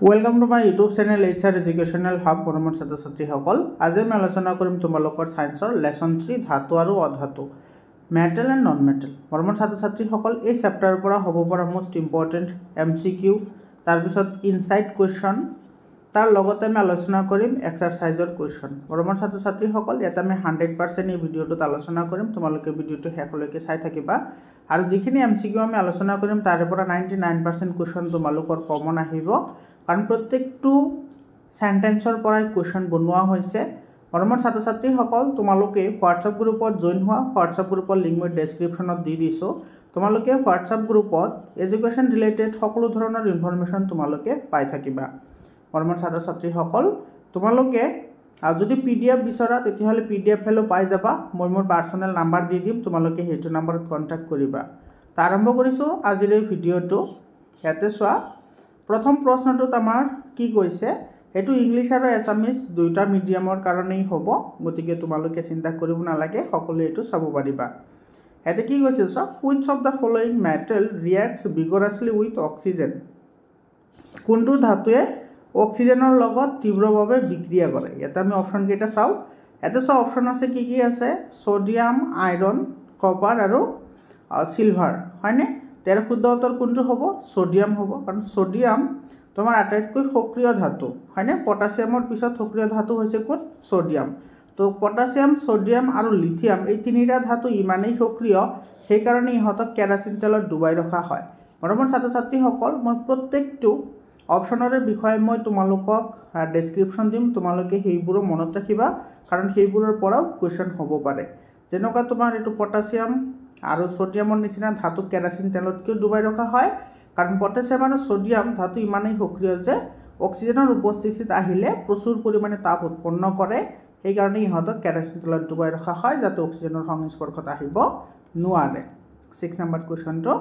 Welcome to my YouTube channel HR educational hub Barman छात्र छात्री सकल आज मैं आलोचना करिम तुमालोकर साइंसर लेसन 3 धातु और अधातु metal and non metal Barman छात्र छात्री सकल ए चैप्टर পৰা হ'ব পৰা मोस्ट इम्पोर्टेंट MCQ तार पिছত इनसाइट क्वेश्चन तार लगते मैं आलोचना करिम एक्सरसाइजर क्वेश्चन बर्मन छात्र छात्री सकल यात मैं 100% এই ভিডিওটো আলোচনা করিম তোমালোকে ভিডিওটো হেকলৈকে চাই থাকিবা আৰু যিখিনি MCQ আমি আলোচনা কৰিম তাৰে পৰা 99% क्वेश्चन তোমালোকৰ কমন আহিব कारण प्रत्येकटू सेंटेन्सर पराय क्वेश्चन बनवा होइसे बर्मन छात्र छात्री सकल तुमालोके व्हाट्सएप ग्रुपत जॉइन हुआ व्हाट्सएप ग्रुपर लिंक मैं डेस्क्रिप्शनत दी दिसो तुमालोके व्हाट्सएप ग्रुपत एजुकेशन रिलेटेड सकलो धৰণৰ इनफरमेशन तुमालोके पाइ থাকিবা बर्मन छात्र छात्री सकल तुमालोके যদি PDF বিচৰা তেতিয়াহলে PDF হেলো পাই যাবা মই মোৰ পাৰ্সোনাল নাম্বাৰ দি দিম তুমালোকে হেটো নাম্বাৰত কন্টাক্ট কৰিবা আৰম্ভ কৰিছো আজিৰ এই ভিডিওটো ইয়াতে চোৱা प्रथम प्रश्न आमार कि কৈছে एटू इंग्लिश और एसामिस दुईटा मिडियामर कारणेई हबो गतिके तुमालोके चिंता करिब नालागे सकलोए एटू चाब पारिबा एते कि কৈছে so which of the following metal reacts vigorously with oxygen कोनटू धातुए ऑक्सीजनर लगत तीव्रभावे बिक्रिया करे याते आमी ऑप्शन केटा चाও एते सो ऑप्शन আছে কি আছে सोडियम आयरन कपार और सिल्वर হয়নে तेर शुद्ध उत्तर कोनटू हबो सोडियम हबो कारण सोडियम तोमार आटाइतকৈ सक्रिय धातु হয়নে পটাছিয়ামৰ পিছত सक्रिय धातु হৈছে কোন सोडियम तो पटासियम सोडियम और लिथियम এই তিনিটা ধাতু ইমানেই सक्रिय সেই কারণে ইহতক কেৰাচিন তেলত ডুবাই ৰখা হয় বৰ্তমান ছাত্ৰ ছাত্ৰীসকল মই প্ৰত্যেকটো অপচনৰে বিষয়ে মই তোমালোকক ডেসক্ৰিপচন দিম তোমালোকে সেইবোৰ মনত ৰাখিবা কাৰণ সেইবোৰৰ পৰাও কোৱেশ্চন হ'ব পাৰে যেনেকুৱা তোমাৰ এটো পটাছিয়াম और सोडियमर निचिना धातु केरासिन तेलतকৈ डुबाई रखा है कारण पटासियम और सोडियम धातु इमानेই सक्रिय जे ऑक्सीजनर उपस्थितित आहिले प्रचुर परिमाणे ताप उत्पन्न करे সেই কাৰণে ইহতক কেৰাচিন তেলত ডুবাই ৰখা হয় যাতে অক্সিজেনৰ সংস্পৰ্শত আহিব নোৱাৰে 6 নম্বৰ কোৱেশ্চনটো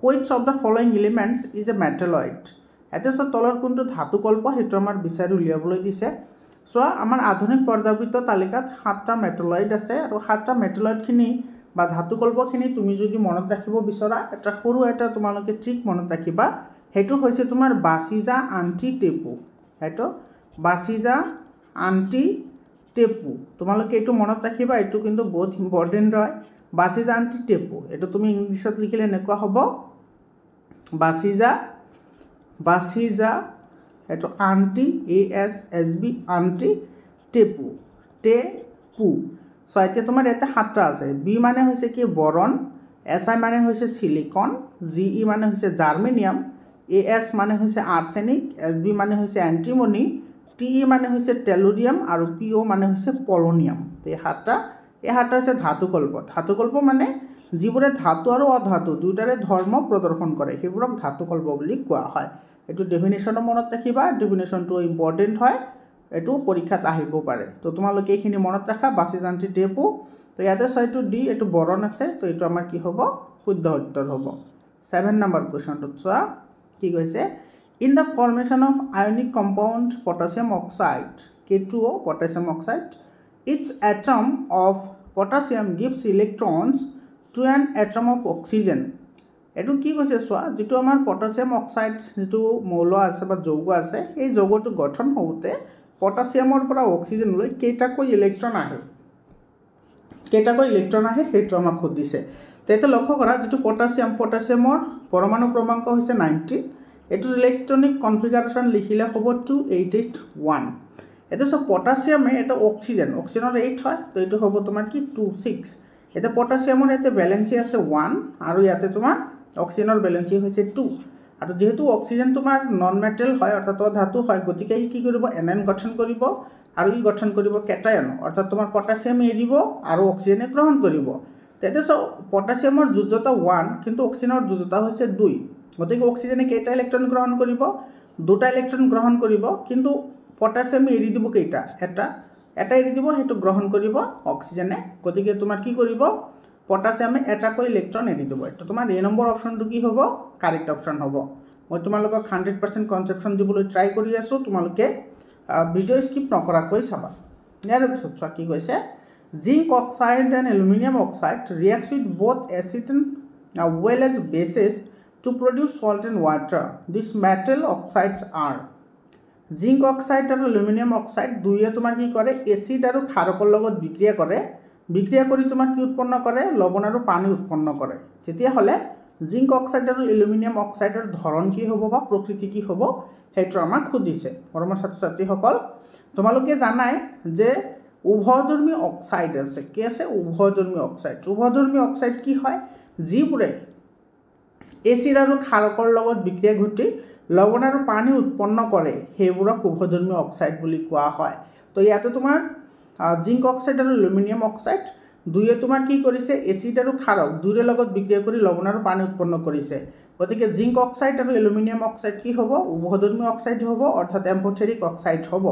which of the following elements is a metalloid এতে সো তলৰ কোনটো ধাতু কল্প হেতু আমাৰ বিচাৰি উলিয়াবলৈ দিছে সো আমাৰ আধুনিক পদাৰ্থবিদ তালিকাত 7টা মেটালয়েড আছে আৰু 7টা মেটালয়েড খিনি বা ধাতু কল্পখিনি তুমি যদি মনত ৰাখিব বিচৰা এটা সৰু এটা তোমালোকে ঠিক মনত ৰাখিবা হেতু হৈছে তোমাৰ বাসিজা আন্টি টেপু হেতু বাসিজা আন্টি টেপু তোমালোকে এটো মনত ৰাখিবা এটো কিন্তু বহুত ইম্পৰ্টেন্ট হয় বাসিজা আন্টি টেপু এটো তুমি ইংলিশত লিখিলে নেকুৱা হ'ব বাসিজা এটো আন্টি ASSB আন্টি টেপু सो এতিয়া তোমাৰ এটা 7টা আছে বি মানে হৈছে কি বৰন SI মানে হৈছে সিলিকন GE মানে হৈছে জার্মেনিয়াম AS মানে হৈছে আর্সেনিক SB মানে হৈছে অ্যান্টিমনি TE মানে হৈছে টেলুরিয়াম আৰু PO মানে হৈছে পলোনিয়াম তো এই 7টা হৈছে ধাতুকল্প মানে যিবোৰে ধাতু আৰু অধাতু দুটাৰে ধৰ্ম প্ৰদৰ্শন কৰে সেইবোৰক ধাতুকল্প বুলি কোৱা হয় এটো ডেফিনিশন মনত ৰাখিবা ডেফিনিশনটো ইম্পৰ্টেন্ট হয় এটো পৰীক্ষাত আহিব পাৰে তো তোমালোকে এইখিনি মনত ৰাখা বাসিজ আন্টি টেপু তো ইয়াতে 6টো ডি এটো বৰন আছে তো এটো আমাৰ কি হ'ব শুদ্ধ উত্তৰ হ'ব 7 নম্বৰ কোৱেশ্চনটো চোৱা কি কৈছে in the formation of ionic compound potassium oxide K2O potassium oxide each atom of potassium gives electrons to an atom of oxygen এটো কি কৈছে চোৱা যেটো আমাৰ পটাছিয়াম অক্সাইড যেটো মৌল আছে বা যৌগ আছে এই যৌগটো গঠন হওঁতে পটাছিয়ামৰ পৰা অক্সিজেন লৈ কেইটাকৈ ইলেক্ট্ৰন আহে হেতু আমাক খুদিছে তেতে লক্ষ্য কৰা যেটো পটাছিয়ামৰ পৰমাণু ক্ৰমাঙ্ক হৈছে 19 এটো ইলেক্ট্ৰনিক কনফিগাৰেশন লিখিলে হ'ব 2881 এটা সব পটাছিয়ামে এটা অক্সিজেনৰ 8 হয় তো এটো হ'ব তোমাৰ কি 26 এটা পটাছিয়ামৰ এতে ভ্যালেন্সি আছে 1 আৰু ইয়াতে তোমাৰ অক্সিজেনৰ ভ্যালেন্সি হৈছে 2 আৰু যেহেতু অক্সিজেন তোমাৰ নন মেটাল হয় অৰ্থাৎ ধাতু হয় গতিকে ই কি কৰিব এনায়ন গঠন কৰিব আৰু ই গঠন কৰিব কেটায়ন অৰ্থাৎ তোমাৰ পটাছিয়াম এৰিব আৰু অক্সিজেনে গ্ৰহণ কৰিব তেতে সো পটাছিয়ামৰ যোজ্যতা 1 কিন্তু অক্সিজেনৰ যোজ্যতা হৈছে 2 গতিকে অক্সিজেনে কেইটা ইলেক্ট্ৰন গ্ৰহণ কৰিব দুটা ইলেক্ট্ৰন গ্ৰহণ কৰিব কিন্তু পটাছিয়াম এৰি দিব কেইটা এটা এৰি দিব হেতু গ্ৰহণ কৰিব অক্সিজেনে গতিকে তোমাৰ কি কৰিব পটাছিয়ামে এটাকৈ ইলেক্ট্ৰন এৰি দিব এটো তোমাৰ এ নম্বৰ অপচনটো কি হ'ব কাৰেক্ট অপচন হ'ব মই তোমালোকক 100% কনসেপচন দিবলৈ ট্ৰাই কৰি আছো তোমালোকে ভিডিও স্কিপ নকৰাকৈ চাবা ইয়াৰ পিছত চোৱা কি কৈছে zinc oxide and aluminium oxide reacts with both acid and well as bases to produce salt and water these metal oxides are zinc oxide আৰু এলুমিনিয়াম অক্সাইড দুয়ে তোমাৰ কি কৰে এচিড আৰু ক্ষাৰকৰ লগত বিক্ৰিয়া কৰি তোমাৰ কি উৎপন্ন কৰে লৱণ আৰু পানী উৎপন্ন কৰে তেতিয়াহ'লে জিংক অক্সাইড আৰু এলুমিনিয়াম অক্সাইডৰ ধৰণ কি হ'ব বা প্ৰকৃতি কি হ'ব সেইটো আমাক সুধিছে মৰমৰ ছাত্ৰ ছাত্ৰীসকল তোমালোকে জানাই যে উভয়ধৰ্মী অক্সাইড আছে কি আছে উভয়ধৰ্মী অক্সাইড কি হয় যিবোৰে এচিড আৰু ক্ষাৰকৰ লগত বিক্ৰিয়া ঘটি লৱণ আৰু পানী উৎপন্ন কৰে সেইবোৰক উভয়ধৰ্মী অক্সাইড বুলি কোৱা হয় তো ইয়াতে তোমাৰ জিংক অক্সাইড আৰু এলুমিনিয়াম অক্সাইড দুয়ে তোমাৰ কি কৰিছে এচিড আৰু ক্ষাৰক দুয়োৰে লগত বিক্ৰিয়া কৰি লৱণ আৰু পানী উৎপন্ন কৰিছে গতিকে জিংক অক্সাইড আৰু এলুমিনিয়াম অক্সাইড কি হ'ব উভয়ধৰ্মী অক্সাইড হ'ব অৰ্থাৎ এম্ফথেৰিক অক্সাইড হ'ব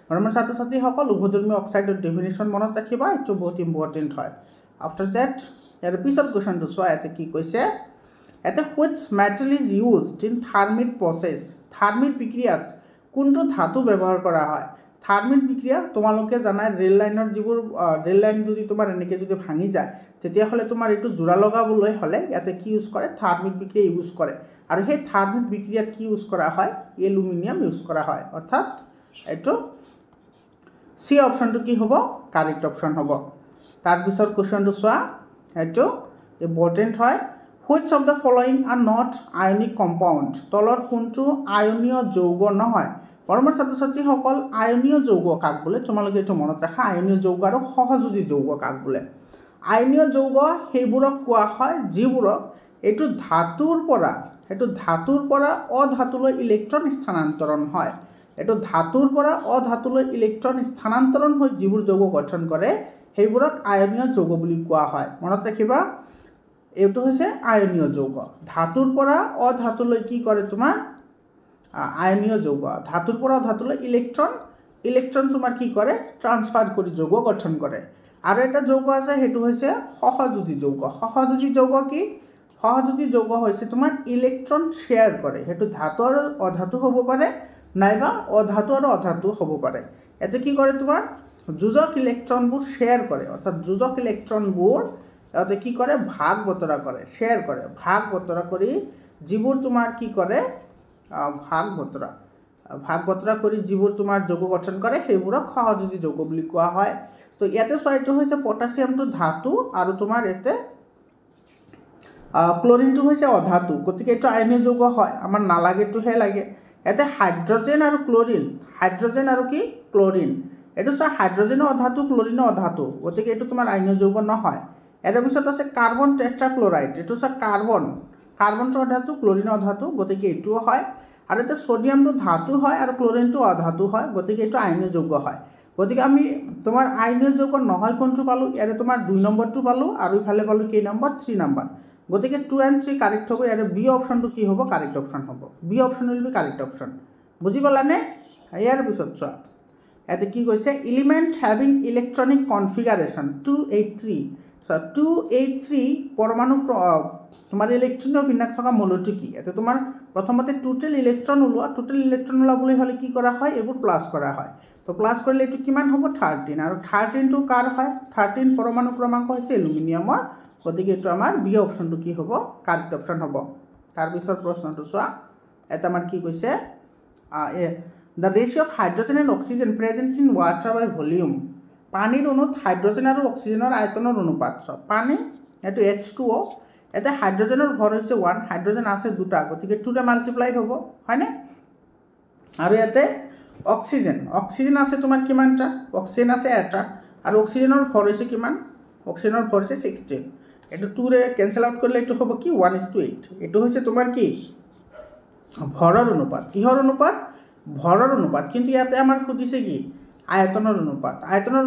মৰমৰ ছাত্ৰ ছাত্ৰীসকল উভয়ধৰ্মী অক্সাইডৰ ডেফিনেশ্যন মনত ৰাখিবা এইটো বহুত ইম্পৰ্টেণ্ট হয় আফটাৰ ডেট ইয়াৰ পিছত কুৱেশ্যনটো চোৱা ইয়াতে কি কৈছে ইয়াতে which metal is used in thermite process thermite বিক্ৰিয়াত কোনটো ধাতু ব্যৱহাৰ কৰা হয় থাৰ্মিট বিক্ৰিয়া তোমালোকে জানাই ৰেল লাইনৰ যিবোৰ ৰেল লাইন যদি তোমাৰ এনেকৈ যদি ভাঙি যায় তেতিয়াহ'লে তোমাৰ এইটো জোৰা লগাবলৈ হ'লে ইয়াতে কি ইউজ কৰে থাৰ্মিট বিক্ৰিয়া ইউজ কৰে আৰু সেই থাৰ্মিট বিক্ৰিয়াত কি ইউজ কৰা হয় এলুমিনিয়াম ইউজ কৰা হয় অৰ্থাৎ এইটো সি অপশ্যনটো কি হ'ব কাৰেক্ট অপশ্যন হ'ব তাৰপিছত কুৱেশ্যনটো চোৱা এইটো ইম্পৰ্টেণ্ট হয় which of the following are not ionic compound তলৰ কোনটো আয়নীয় যৌগ নহয় মৰমৰ ছাত্ৰ ছাত্ৰীসকল আয়নীয় যৌগ কাক বোলে তোমালোকে এইটো মনত ৰাখা আয়নীয় যৌগ আৰু সহযোগী যৌগ কাক বোলে আয়নীয় যৌগ সেইবোৰক কোৱা হয় যিবোৰক এইটো ধাতুৰ পৰা অধাতুলৈ ইলেক্ট্ৰন স্থানান্তৰণ হয় এইটো ধাতুৰ পৰা অধাতুলৈ ইলেক্ট্ৰন স্থানান্তৰণ হৈ যিবোৰ যৌগ গঠন কৰে সেইবোৰক আয়নীয় যৌগ বুলি কোৱা হয় মনত ৰাখিবা এইটো হৈছে আয়নীয় যৌগ ধাতুৰ পৰা অধাতুলৈ কি কৰে তোমাৰ আয়নীয় যৌগ ধাতুৰ পৰা অধাতুলৈ ইলেক্ট্ৰন তোমাৰ কি কৰে ট্ৰান্সফাৰ কৰি যৌগ গঠন কৰে আৰু এটা যৌগ আছে সেইটো হৈছে সহযোগী যৌগ কি সহযোগী যৌগ হৈছে তোমাৰ ইলেক্ট্ৰন শ্বেয়াৰ কৰে সেইটো ধাতু আৰু অধাতু হ'ব পাৰে নাইবা অধাতু আৰু অধাতু হ'ব পাৰে এতে কি কৰে তোমাৰ যোজক ইলেক্ট্ৰনবোৰ শ্বেয়াৰ কৰে অৰ্থাৎ যোজক ইলেক্ট্ৰনবোৰ এতে কি কৰে ভাগ বতৰা কৰে শ্বেয়াৰ কৰে ভাগ বতৰা কৰি যিবোৰ তোমাৰ কি কৰে ভাগ বতৰা কৰি যিবোৰ তোমাৰ যৌগ গঠন কৰে সেইবোৰক সহযোগী যৌগ বুলি কোৱা হয় তো ইয়াতে ছয়টো হৈছে পটাছিয়ামটো ধাতু আৰু তোমাৰ ইয়াতে ক্লোৰিনটো হৈছে অধাতু গতিকে এইটো আয়নীয় যৌগ হয় আমাৰ নালাগেটোহে লাগে ইয়াতে হাইড্ৰজেন আৰু কি ক্লোৰিন এইটো চোৱা হাইড্ৰজেনো অধাতু ক্লোৰিনো অধাতু গতিকে এইটো তোমাৰ আয়নীয় যৌগ নহয় ইয়াৰ পিছত আছে কাৰ্বন টেট্ৰাক্লৰাইড এইটো চোৱা কাৰ্বনটো অধাতু ক্লোৰিনো অধাতু গতিকে এইটোও হয় আৰু এটা সোডিয়ামটো ধাতু হয় আৰু ক্লোৰিনটো অধাতু হয় গতিকে এইটো আয়নীয় যৌগ হয় গতিকে আমি তোমাৰ আয়নীয় যৌগ নহয় কোনটো পালোঁ ইয়াৰে তোমাৰ 2 নম্বৰটো পালোঁ আৰু ইফালে পালোঁ কেই নম্বৰ 3 নম্বৰ গতিকে 2 and 3 কাৰেক্ট হ'ব ইয়াৰে বি অপশ্যনটো কি হ'ব কাৰেক্ট অপশ্যন হ'ব B option will be correct option বুজি পালানে ইয়াৰ পিছত চোৱা ইয়াতে কি কৈছে element having electronic configuration 283 so 283 পৰমাণু তোমাৰ ইলেক্ট্ৰনৰ বিন্যাস থকা মৌলটো কি এটা তোমাৰ প্ৰথমতে টোটাল ইলেক্ট্ৰন ওলাবলৈ হলে কি কৰা হয় এইবোৰ প্লাস কৰা হয় তো প্লাস কৰিলে এটো কিমান হ'ব 13 আৰু 13 টো কাৰ হয় 13 পৰমাণু ক্ৰমাঙ্ক হৈছে এলুমিনিয়ামৰ গতিকে এটো আমাৰ বি অপশ্যনটো কি হ'ব কাৰেক্ট অপশ্যন হ'ব তাৰ পিছৰ প্ৰশ্নটো চোৱা এটা আমাৰ কি কৈছে the ratio of hydrogen and oxygen present in water by volume পানীৰ অণুত হাইড্ৰজেন আৰু অক্সিজেনৰ আয়তনৰ অনুপাত সব পানী এটো H2O এটা হাইড্ৰজেনৰ ভৰ হৈছে 1 হাইড্ৰজেন আছে দুটা গতিকে 2 ৰে মাল্টিপ্লাই হ'ব হয়নে আৰু ইয়াতে অক্সিজেন আছে তোমাৰ কিমানটা অক্সিজেন আছে এটা আৰু অক্সিজেনৰ ভৰ হৈছে কিমান অক্সিজেনৰ ভৰ হৈছে 16 এটো 2 ৰে ক্যান্সেল আউট কৰিলে এটো হ'ব কি 1:8 এটো হৈছে তোমাৰ কি ভৰৰ অনুপাত কিহৰ অনুপাত ভৰৰ অনুপাত কিন্তু ইয়াতে আমাৰ খুদিছে কি আয়তনৰ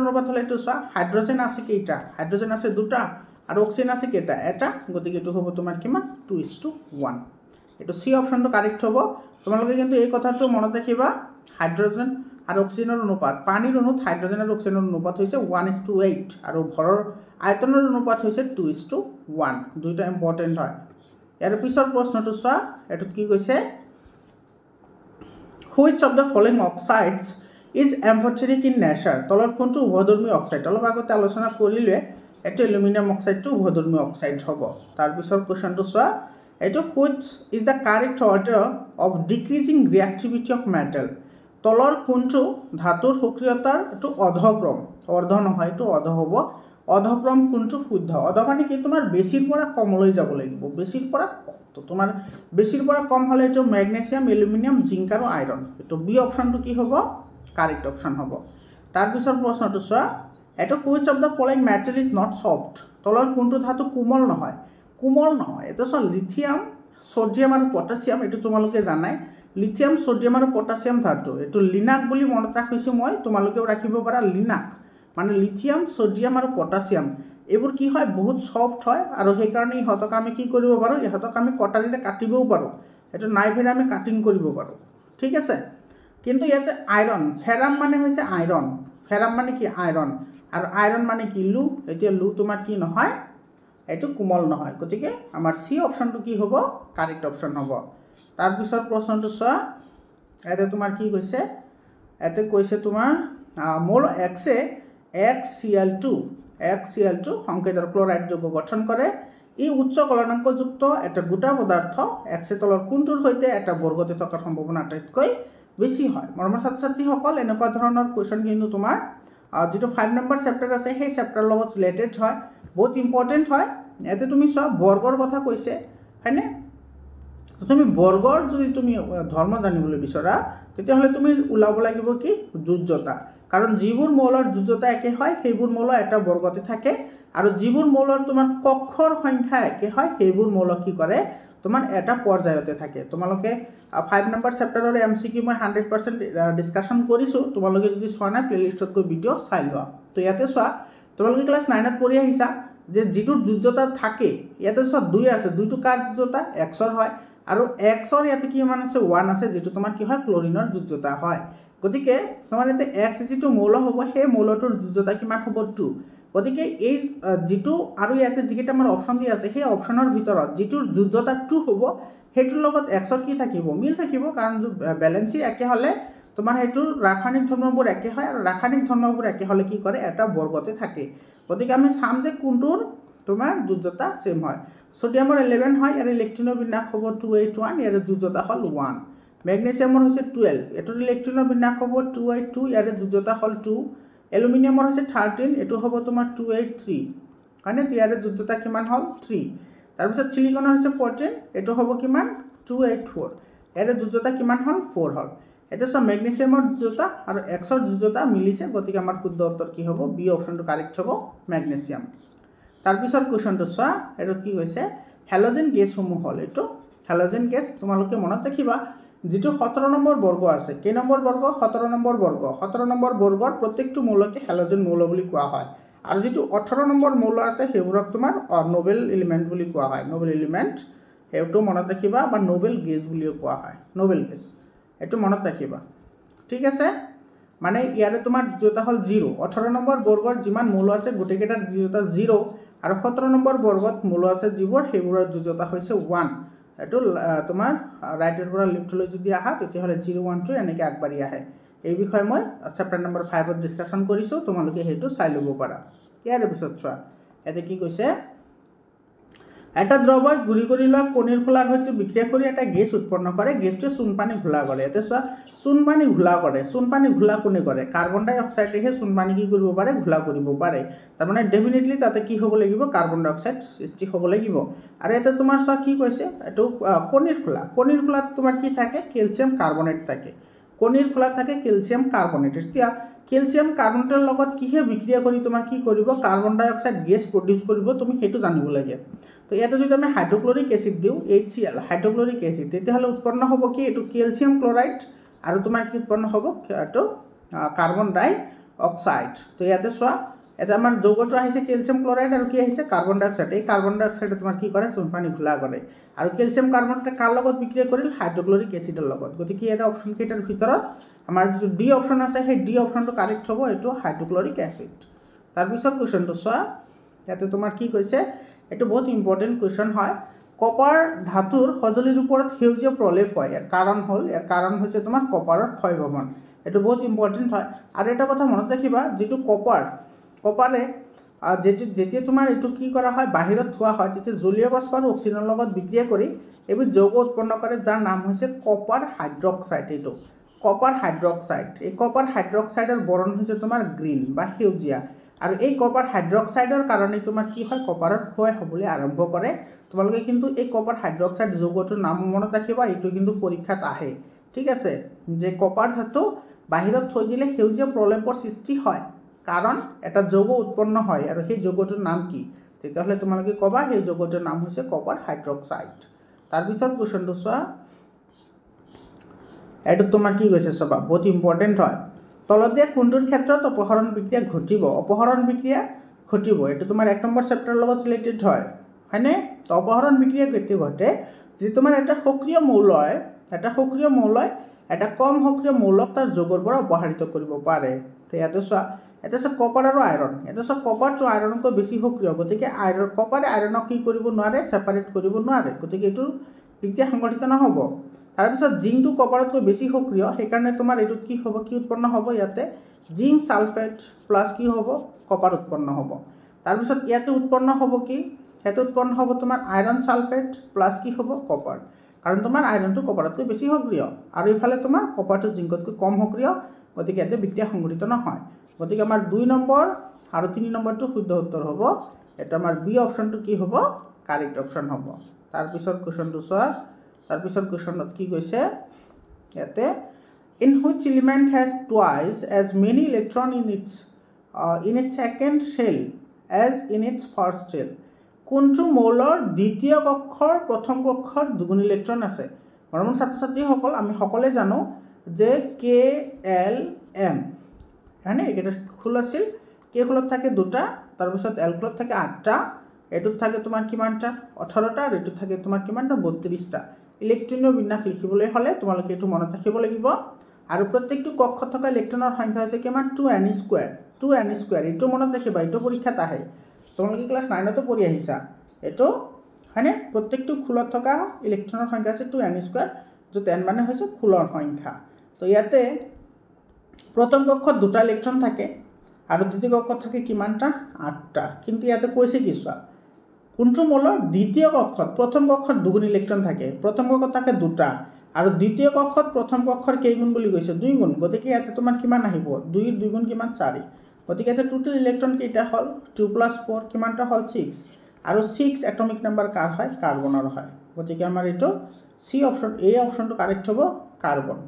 অনুপাত হলে এটো চোৱা হাইড্ৰজেন আছে কেইটা হাইড্ৰজেন আছে দুটা আৰু অক্সিজেন আছে কেইটা এটা গতিকে এটো হ'ব তোমাৰ কিমান 2:1 এটো সি অপচনটো কাৰেক্ট হ'ব তোমালোকে কিন্তু এই কথাটো মনত ৰাখিবা হাইড্ৰজেন আৰু অক্সিজেনৰ অনুপাত পানীৰ অণুত হাইড্ৰজেন আৰু অক্সিজেনৰ অনুপাত হৈছে 1:8 আৰু ভৰৰ আয়তনৰ অনুপাত হৈছে 2:1 দুইটা ইম্পৰ্টেন্ট হয় ইয়াৰ পিছৰ প্ৰশ্নটো চোৱা এটো কি কৈছে which of the following oxides is amphoteric in nature তলত কোনটো উভয়ধৰ্মী অক্সাইড অলপ আগতে আলোচনা কৰিলে এটো এলুমিনিয়াম অক্সাইডটো উভয়ধৰ্মী অক্সাইড হ'ব তাৰ পিছৰ কোৱেশ্চনটো চোৱা এটো which is the correct order of decreasing reactivity of metal তলৰ কোনটো ধাতুৰ সক্ৰিয়তাৰ এইটো অধক্ৰম অৰ্ধ নহয় এইটো অধ হ'ব অধক্ৰম কোনটো শুদ্ধ অধ মানে কি তোমাৰ বেছিৰ পৰা কমলৈ যাব লাগিব বেছিৰ পৰা তো তোমাৰ বেছিৰ পৰা কম হলে এইটো ম্যাগনেসিয়াম এলুমিনিয়াম জিংক আৰু আইৰন এইটো বি অপশনটো কি হ'ব কাৰেক্ট অপশন হ'ব তাৰ পিছৰ প্ৰশ্নটো চোৱা এটো which of the following metal is not soft তলৰ কোনটো ধাতু কোমল নহয় এটো চোৱা লিথিয়াম সোডিয়াম আৰু পটাছিয়াম এটো তোমালোকে জানাই লিথিয়াম সোডিয়াম আৰু পটাছিয়াম ধাতু এটো লিনাক বুলি মনত ৰাখিছো মই তোমালোকেও ৰাখিব পাৰা লিনাক মানে লিথিয়াম সোডিয়াম আৰু পটাছিয়াম এবোৰ কি হয় বহুত সফট হয় আৰু সেই কাৰণে ইহতক আমি কি কৰিব পাৰো ইহতক আমি কটাৰিতে কাটিবও পাৰো এটো নাইভেৰে আমি কাটিং কৰিব পাৰো ঠিক আছে কিন্তু ইয়াতে আইৰন ফেৰাম মানে হৈছে আইৰন ফেৰাম মানে কি আইৰন আৰু আইৰন মানে কি লু এতিয়া লু তোমাৰ কি নহয় এটো কোমল নহয় গতিকে আমাৰ সি অপশনটো কি হ'ব কাৰেক্ট অপশন হ'ব তাৰ পিছৰ প্ৰশ্নটো চোৱা এতে তোমাৰ কি কৈছে এতে কৈছে তোমাৰ মোল X এ HCl2 সংকেতৰ ক্লোৰাইড যৌগ গঠন কৰে এই উচ্চ গলনাঙ্কযুক্ত এটা গোটা পদাৰ্থ X তলৰ কোনটোৰ সৈতে এটা বৰ্গতে থকাৰ সম্ভাৱনা আটাইতকৈ বেছি হয় মৰমৰ ছাত্ৰ-ছাত্ৰীসকল এনেকুৱা ধৰণৰ কোৱেশ্চন কিন্তু তোমাৰ যেটো 5 নম্বৰ চেপ্টাৰ আছে সেই চেপ্টাৰ লগত ৰিলেটেড হয় বহুত ইম্পৰ্টেন্ট হয় এতে তুমি সব বৰ্গৰ কথা কৈছে হয়নে তুমি বৰ্গৰ যদি তুমি ধৰ্ম জানিবলৈ বিচৰা তেতিয়া হলে তুমি উলাব লাগিব কি যোজ্যতা কাৰণ যিবোৰ মৌলৰ যোজ্যতা একে হয় সেইবোৰ মৌল এটা বৰ্গতে থাকে আৰু যিবোৰ মৌলৰ তোমাৰ কক্ষৰ সংখ্যা একে হয় সেইবোৰ মৌল কি কৰে তোমাৰ এটা পৰ্যায়তে থাকে তোমালোকে 5 নম্বৰ চেপ্টাৰৰ এমসিকিউ মই 100% ডিসকাশন কৰিছো তোমালোকে যদি চোৱা না প্লেলিষ্টত গৈ ভিডিও চাই লোৱা তো ইয়াতে চোৱা তোমালোকে ক্লাস 9 ত পঢ়ি আহিছা যে যিটোৰ যোজ্যতা থাকে ইয়াতে চোৱা 2 আছে দুইটো কাৰ যোজ্যতা xৰ হয় আৰু xৰ ইয়াতে কি মান আছে 1 আছে যেটো তোমাৰ কি হয় ক্লোৰিনৰ যোজ্যতা হয় গতিকে তোমাৰ ইয়াতে x যেটো মৌল হ'ব সেই মৌলটোৰ যোজ্যতা কিমান হ'ব 2 গতিকে এই যেটো আৰু ইয়াতে যিকেটা আমাৰ অপচন দি আছে সেই অপচনৰ ভিতৰত যেটোৰ যোজ্যতা 2 হ'ব হেতুৰ লগত xৰ কি থাকিব মিল থাকিব কাৰণ ব্যালেন্সি একে হলে তোমাৰ হেতুৰ ৰাসায়নিক ধৰ্মবোৰ একে হয় আৰু ৰাসায়নিক ধৰ্মবোৰ একে হলে কি কৰে এটা বৰ্গতে থাকে গতিকে আমি চাম যে কোনটোৰ তোমাৰ যোজ্যতা সেম হয় সোডিয়ামৰ 11 হয় ইয়াৰ ইলেক্ট্ৰনৰ বিন্যাস হ'ব 281 ইয়াৰ যোজ্যতা হল 1 ম্যাগনেসিয়ামৰ হৈছে 12 এটোৰ ইলেক্ট্ৰনৰ বিন্যাস হ'ব 282 ইয়াৰ যোজ্যতা হল 2 এলুমিনিয়ামৰ হৈছে 13 এটো হ'ব তোমাৰ 283 মানে ইয়াৰ যোজ্যতা কিমান হল 3 তাৰ পিছত সিলিকনৰ হৈছে 14 এটো হ'ব কিমান 284 ইয়াৰ যোজ্যতা কিমান হল 4 হল এটা সব ম্যাগনেসিয়ামৰ যোজ্যতা আৰু xৰ যোজ্যতা মিলিছে গতিকে আমাৰ শুদ্ধ উত্তৰ কি হ'ব বি অপশনটো কাৰেক্ট হ'ব ম্যাগনেসিয়াম তাৰ পিছত কোৱেশ্চনটো চোৱা এটো কি হৈছে হ্যালোজেন গেছ সমূহ হল এটো হ্যালোজেন গেছ তোমালোকে মনত ৰাখিবা যেটো 17 নম্বৰ বৰ্গ আছে কে নম্বৰ বৰ্গ 17 নম্বৰ বৰ্গ 17 নম্বৰ বৰ্গৰ প্ৰত্যেকটো মৌলকে হ্যালোজেন মৌল বুলি কোৱা হয় আৰু যেটো 18 নম্বৰ মৌল আছে হেবোৰক তোমাৰ নোবেল এলিমেন্ট বুলি কোৱা হয় নোবেল এলিমেন্ট হেটো মনত ৰাখিবা বা নোবেল গেছ বুলিও কোৱা হয় নোবেল গেছ এটো মনত ৰাখিবা ঠিক আছে মানে ইয়াৰে তোমাৰ যোজ্যতা হল 0 18 নম্বৰ বৰ্গৰ যিমান মৌল আছে গোটেইকেটাৰ যোজ্যতা 0 আৰু 17 নম্বৰ বৰ্গত মৌল আছে যিবোৰ হেবোৰৰ যোজ্যতা হৈছে 1 এটো তোমাৰ ৰাইটৰ পৰা লেফটলৈ যদি আহা তেতিয়া হলে 0 1 2 এনেকৈ আগবাঢ়ি আহে এই বিষয় মই চেপ্টাৰ নম্বৰ 5 ত ডিসকাশন কৰিছো তোমালোকে হেতু চাই লব পাৰা ইয়াৰ পিছত চোৱা এতে কি কৈছে এটা দ্ৰৱই গুৰি কৰি লোৱা কণীৰ খোলাৰ সৈতে বিক্ৰিয়া কৰি এটা গেছ উৎপন্ন কৰে গেছটো চূণপানী ঘোলা কৰে এতে চোৱা চূণপানী ঘোলা কোনে কৰে কাৰ্বন ডাই অক্সাইডেহে চূণপানী কি কৰিব পাৰে ঘোলা কৰিব পাৰে তাৰ মানে ডেফিনেটলি তাতে কি হ'ব লাগিব কাৰ্বন ডাই অক্সাইড সৃষ্টি হ'ব লাগিব আৰু এটা তোমাৰ চোৱা কি কৈছে এটো কণীৰ খোলাত তোমাৰ কি থাকে ক্যালসিয়াম কাৰ্বনেট থাকে কণীৰ খোলাত থাকে ক্যালসিয়াম কাৰ্বনেট এতিয়া ক্যালসিয়াম কাৰ্বনেটৰ লগত কিহে বিক্ৰিয়া কৰি তোমাৰ কি কৰিব কাৰ্বন ডাই অক্সাইড গেছ প্ৰডিউস কৰিব তুমি হেতু জানিব লাগে তো ইয়াতে যদি আমি হাইড্ৰোক্লোৰিক এসিড দিও HCl হাইড্ৰোক্লোৰিক এসিড তেতিয়া হলে উৎপন্ন হ'ব কি এটো ক্যালসিয়াম ক্লোৰাইড আৰু তোমাৰ কি উৎপন্ন হ'ব এটো কাৰ্বন ডাই অক্সাইড তো ইয়াতে চোৱা এটা আমাৰ যৌগটো আহিছে ক্যালসিয়াম ক্লোৰাইড আৰু কি আহিছে কাৰ্বন ডাই অক্সাইড এই কাৰ্বন ডাই অক্সাইড তোমাৰ কি কৰে চূণপানী ঘোলা কৰে আৰু ক্যালসিয়াম কাৰ্বনেটে কাৰ লগত বিক্ৰিয়া কৰিল হাইড্ৰোক্লোৰিক এসিডৰ লগত গতিকে এটা অপচন কেইটাৰ ভিতৰত আমাৰ যে ডি অপচন আছে সেই ডি অপচনটো কাৰেক্ট হ'ব এটো হাইড্ৰোক্লোৰিক এসিড তাৰ পিছত কোৱেশ্চনটো চোৱা ইয়াতে তোমাৰ কি কৈছে এটো বহুত ইম্পৰ্টেন্ট কোৱেশ্চন হয় কপাৰ ধাতুৰ সজলিৰ ওপৰত হেউজিয়া প্ৰলেপ হয় ইয়াৰ কাৰণ হৈছে তোমাৰ কপাৰৰ ক্ষয় ভ্ৰমণ এটো বহুত ইম্পৰ্টেন্ট হয় আৰু এটা কথা মনত ৰাখিবা যেটো কপাৰে যেতিয়া তোমাৰ এটো কি কৰা হয় বাহিৰত থোৱা হয় তেতিয়া জলীয় বাষ্প আৰু অক্সিজেনৰ লগত বিক্ৰিয়া কৰি এবিধ যৌগ উৎপন্ন কৰে যাৰ নাম হৈছে কপাৰ হাইড্ৰক্সাইড এটো কপাৰ হাইড্ৰক্সাইড এই কপাৰ হাইড্ৰক্সাইডৰ বৰণ হৈছে তোমাৰ গ্ৰীণ বা সেউজীয়া আৰু এই কপাৰ হাইড্ৰক্সাইডৰ কাৰণে তোমাৰ কি হয় কপাৰৰ ক্ষয় হ'বলৈ আৰম্ভ কৰে তোমালোকে কিন্তু এই কপাৰ হাইড্ৰক্সাইড যৌগটোৰ নাম মনত ৰাখিবা এইটো কিন্তু পৰীক্ষাত আহে ঠিক আছে যে কপাৰ ধাতু বাহিৰত থৈ দিলে সেউজীয়া প্ৰলেপৰ সৃষ্টি হয় কাৰণ এটা যৌগ উৎপন্ন হয় আৰু সেই যৌগটোৰ নাম কি তেতিয়াহ'লে তোমালোকে ক'বা সেই যৌগটোৰ নাম হৈছে কপাৰ হাইড্ৰক্সাইড তাৰপিছত কোৱেশ্যনটো চোৱা এইটো তোমাৰ কি কৈছে চাবা বহুত ইম্পৰ্টেণ্ট হয় তলত দিয়া কোনটোৰ ক্ষেত্ৰত অপহৰণ বিক্ৰিয়া ঘটিব এইটো তোমাৰ 1 নম্বৰ চেপ্টাৰৰ লগত ৰিলেটেড হয়নে তো অপহৰণ বিক্ৰিয়া কেতিয়া ঘটে যে তোমাৰ এটা সক্ৰিয় মৌলয় এটা কম সক্ৰিয় মৌলক তাৰ যৌগৰ পৰা অপহৰিত কৰিব পাৰে তো ইয়াতে চোৱা এটা আছে কপাৰ আৰু আইৰণ এটা চোৱা কপাৰটো আইৰণতকৈ বেছি সক্ৰিয় গতিকে কপাৰে আইৰণক কি কৰিব নোৱাৰে ছেপাৰেট কৰিব নোৱাৰে গতিকে এইটো বিক্ৰিয়া সংঘটিত নহ'ব তাৰপিছত জিংকটো কপাৰতকৈ বেছি সক্ৰিয় সেইকাৰণে তোমাৰ এইটো কি হ'ব কি উৎপন্ন হ'ব ইয়াতে জিংক সালফেট প্লাছ কি হ'ব কপাৰ উৎপন্ন হ'ব তাৰপিছত ইয়াতে উৎপন্ন হ'ব কি ইয়াতে উৎপন্ন হ'ব তোমাৰ আইৰণ সালফেট প্লাছ কি হ'ব কপাৰ কাৰণ তোমাৰ আইৰণটো কপাৰতকৈ বেছি সক্ৰিয় আৰু ইফালে তোমাৰ কপাৰটো জিংকতকৈ কম সক্ৰিয় গতিকে ইয়াতে বিক্ৰিয়া সংঘটিত নহয় গতিকে আমাৰ 2 নম্বৰ আৰু 3 নম্বৰটো শুদ্ধ উত্তৰ হ'ব এটা আমাৰ বি অপচনটো কি হ'ব কাৰেক্ট অপচন হ'ব তাৰপিছত কোৱেশ্যনটো চোৱা তাৰপিছত কোৱেশ্যনত কি কৈছে ইয়াতে in which element has twice as many electron in its second shell as in its first shell কোনটো মৌলৰ দ্বিতীয় কক্ষৰ প্ৰথম কক্ষৰ দুগুণ ইলেক্ট্ৰন আছে মৰমৰ ছাত্ৰ-ছাত্ৰীসকল আমি সকলোৱে জানো যে KLM হয়নে এটা খোল আছিল কে খোলত থাকে দুটা তাৰপিছত এল খোলত থাকে 8টা এটুত থাকে তোমাৰ কিমানটা 18টা আৰু এটুত থাকে তোমাৰ কিমানটা 32টা ইলেক্ট্ৰনীয় বিন্যাস লিখিবলৈ হলে তোমালোকে এটো মনত ৰাখিব লাগিব আৰু প্ৰত্যেকটো কক্ষত থকা ইলেক্ট্ৰনৰ সংখ্যা হৈছে কিমান 2n² এটো মনত ৰাখিবা এটো পৰীক্ষাত আহে তোমালোকে ক্লাস 9 তো পঢ়ি আহিছা এটো হয়নে প্ৰত্যেকটো খোলত থকা ইলেক্ট্ৰনৰ সংখ্যা আছে 2n² য'ত n মানে হৈছে খোলৰ সংখ্যা তো ইয়াতে প্ৰথম কক্ষত দুটা ইলেক্ট্ৰন থাকে আৰু দ্বিতীয় কক্ষত থাকে কিমানটা 8টা কিন্তু ইয়াতে কৈছে কি চোৱা কোনটো মৌলৰ দ্বিতীয় কক্ষত প্ৰথম কক্ষত দুগুণ ইলেক্ট্ৰন থাকে প্ৰথম কক্ষত থাকে দুটা আৰু দ্বিতীয় কক্ষত প্ৰথম কক্ষৰ কেই গুণ বুলি কৈছে 2 গুণ গতিকে ইয়াতে তোমাৰ কিমান আহিব 2 ৰ 2 গুণ কিমান 4 গতিকে ইয়াতে টোটাল ইলেক্ট্ৰন কেইটা হল 2 + 4 কিমানটা হল 6 আৰু 6 এটমিক নাম্বাৰ কাৰ হয় কাৰ্বনৰ হয় গতিকে আমাৰ এটো সি অপচন এ অপচনটো কাৰেক্ট হ'ব কাৰ্বন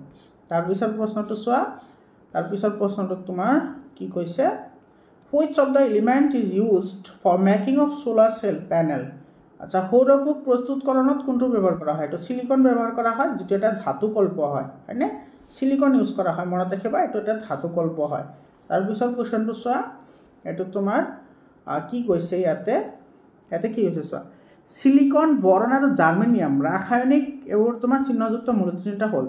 তাৰ পিছৰ প্ৰশ্নটো চোৱা তাৰ পিছৰ প্ৰশ্নটো তোমাৰ কি কৈছে which of the element is used for making of solar cell panel আচ্ছা সৌৰকোষ প্ৰস্তুতকৰণত কোনটো ব্যৱহাৰ কৰা হয় তো সিলিকন ব্যৱহাৰ কৰা হয় যেটো এটা ধাতু কল্প হয় হয়নে সিলিকন ইউজ কৰা হয় মনত ৰাখিবা এটো এটা ধাতু কল্প হয় তাৰ পিছৰ কোৱেশ্চনটো চোৱা এটো তোমাৰ কি কৈছে ইয়াতে কি হৈছে চোৱা সিলিকন বৰন আৰু জাৰ্মেনিয়াম ৰাসায়নিক এবোৰ তোমাৰ চিহ্নযুক্ত মূলক তিনিটা হ'ল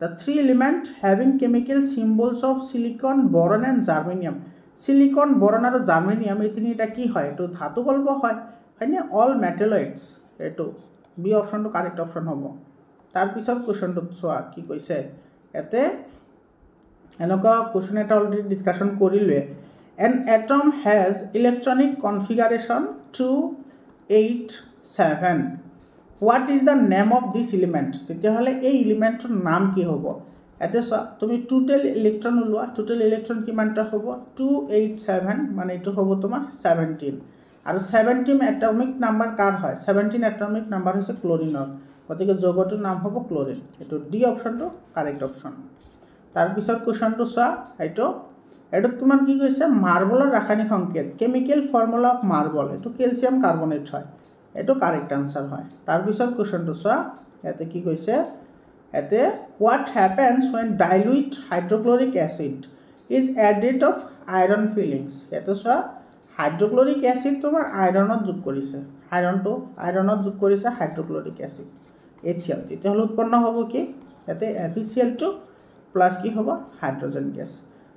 the three element having chemical symbols of silicon boron and germanium silicon boron আৰু জাৰ্মেনিয়াম এই তিনিটা কি হয় এটো ধাতু কল্প হয় হয়নে অল মেটালয়েডস এটো বি অপচনটো কাৰেক্ট অপচন হ'ব তাৰ পিছত কোৱেশ্চনটো চোৱা কি কৈছে এতে এনেকা কোৱেশ্চন এটা অলৰেডি ডিসকাশন কৰিলে an atom has electronic configuration 287 what is the name of this element তেতিয়াহলে এই এলিমেন্টৰ নাম কি হ'ব এতে তুমি টোটাল ইলেক্ট্ৰন উলোৱা টোটাল ইলেক্ট্ৰন কিমানটা হ'ব 287 মানে এটো হ'ব তোমাৰ 17 আৰু 17 এটমিক নাম্বাৰ কাৰ হয় 17 এটমিক নাম্বাৰ হৈছে ক্লোৰিনৰ গতিকে যৌগটোৰ নাম হ'ব ক্লোৰিন এটো ডি অপচনটো কাৰেক্ট অপচন তাৰ পিছত কোৱেশ্চনটো চোৱা এটো তোমাৰ কি কৈছে মাৰ্বলৰ ৰাসায়নিক সংকেত কেমিক্যাল ফৰ্মুলা অফ মাৰ্বল এটো ক্যালসিয়াম কাৰ্বনেট হয় এটো কাৰেক্ট আনসাৰ হয় তাৰ পিছত কোশ্চেনটো চোৱা এতে কি কৈছে এতে what happens when dilute hydrochloric acid is added of iron fillings এতে চোৱা হাইড্ৰোক্লোৰিক অ্যাসিড তোমাৰ আয়ৰনত যোগ কৰিছে আয়ৰনত যোগ কৰিছে হাইড্রোক্লোরিক অ্যাসিড HCl এটা হল উৎপন্ন হ'ব কি এতে FeCl2 প্লাস কি হ'ব হাইড্রোজেন গ্যাস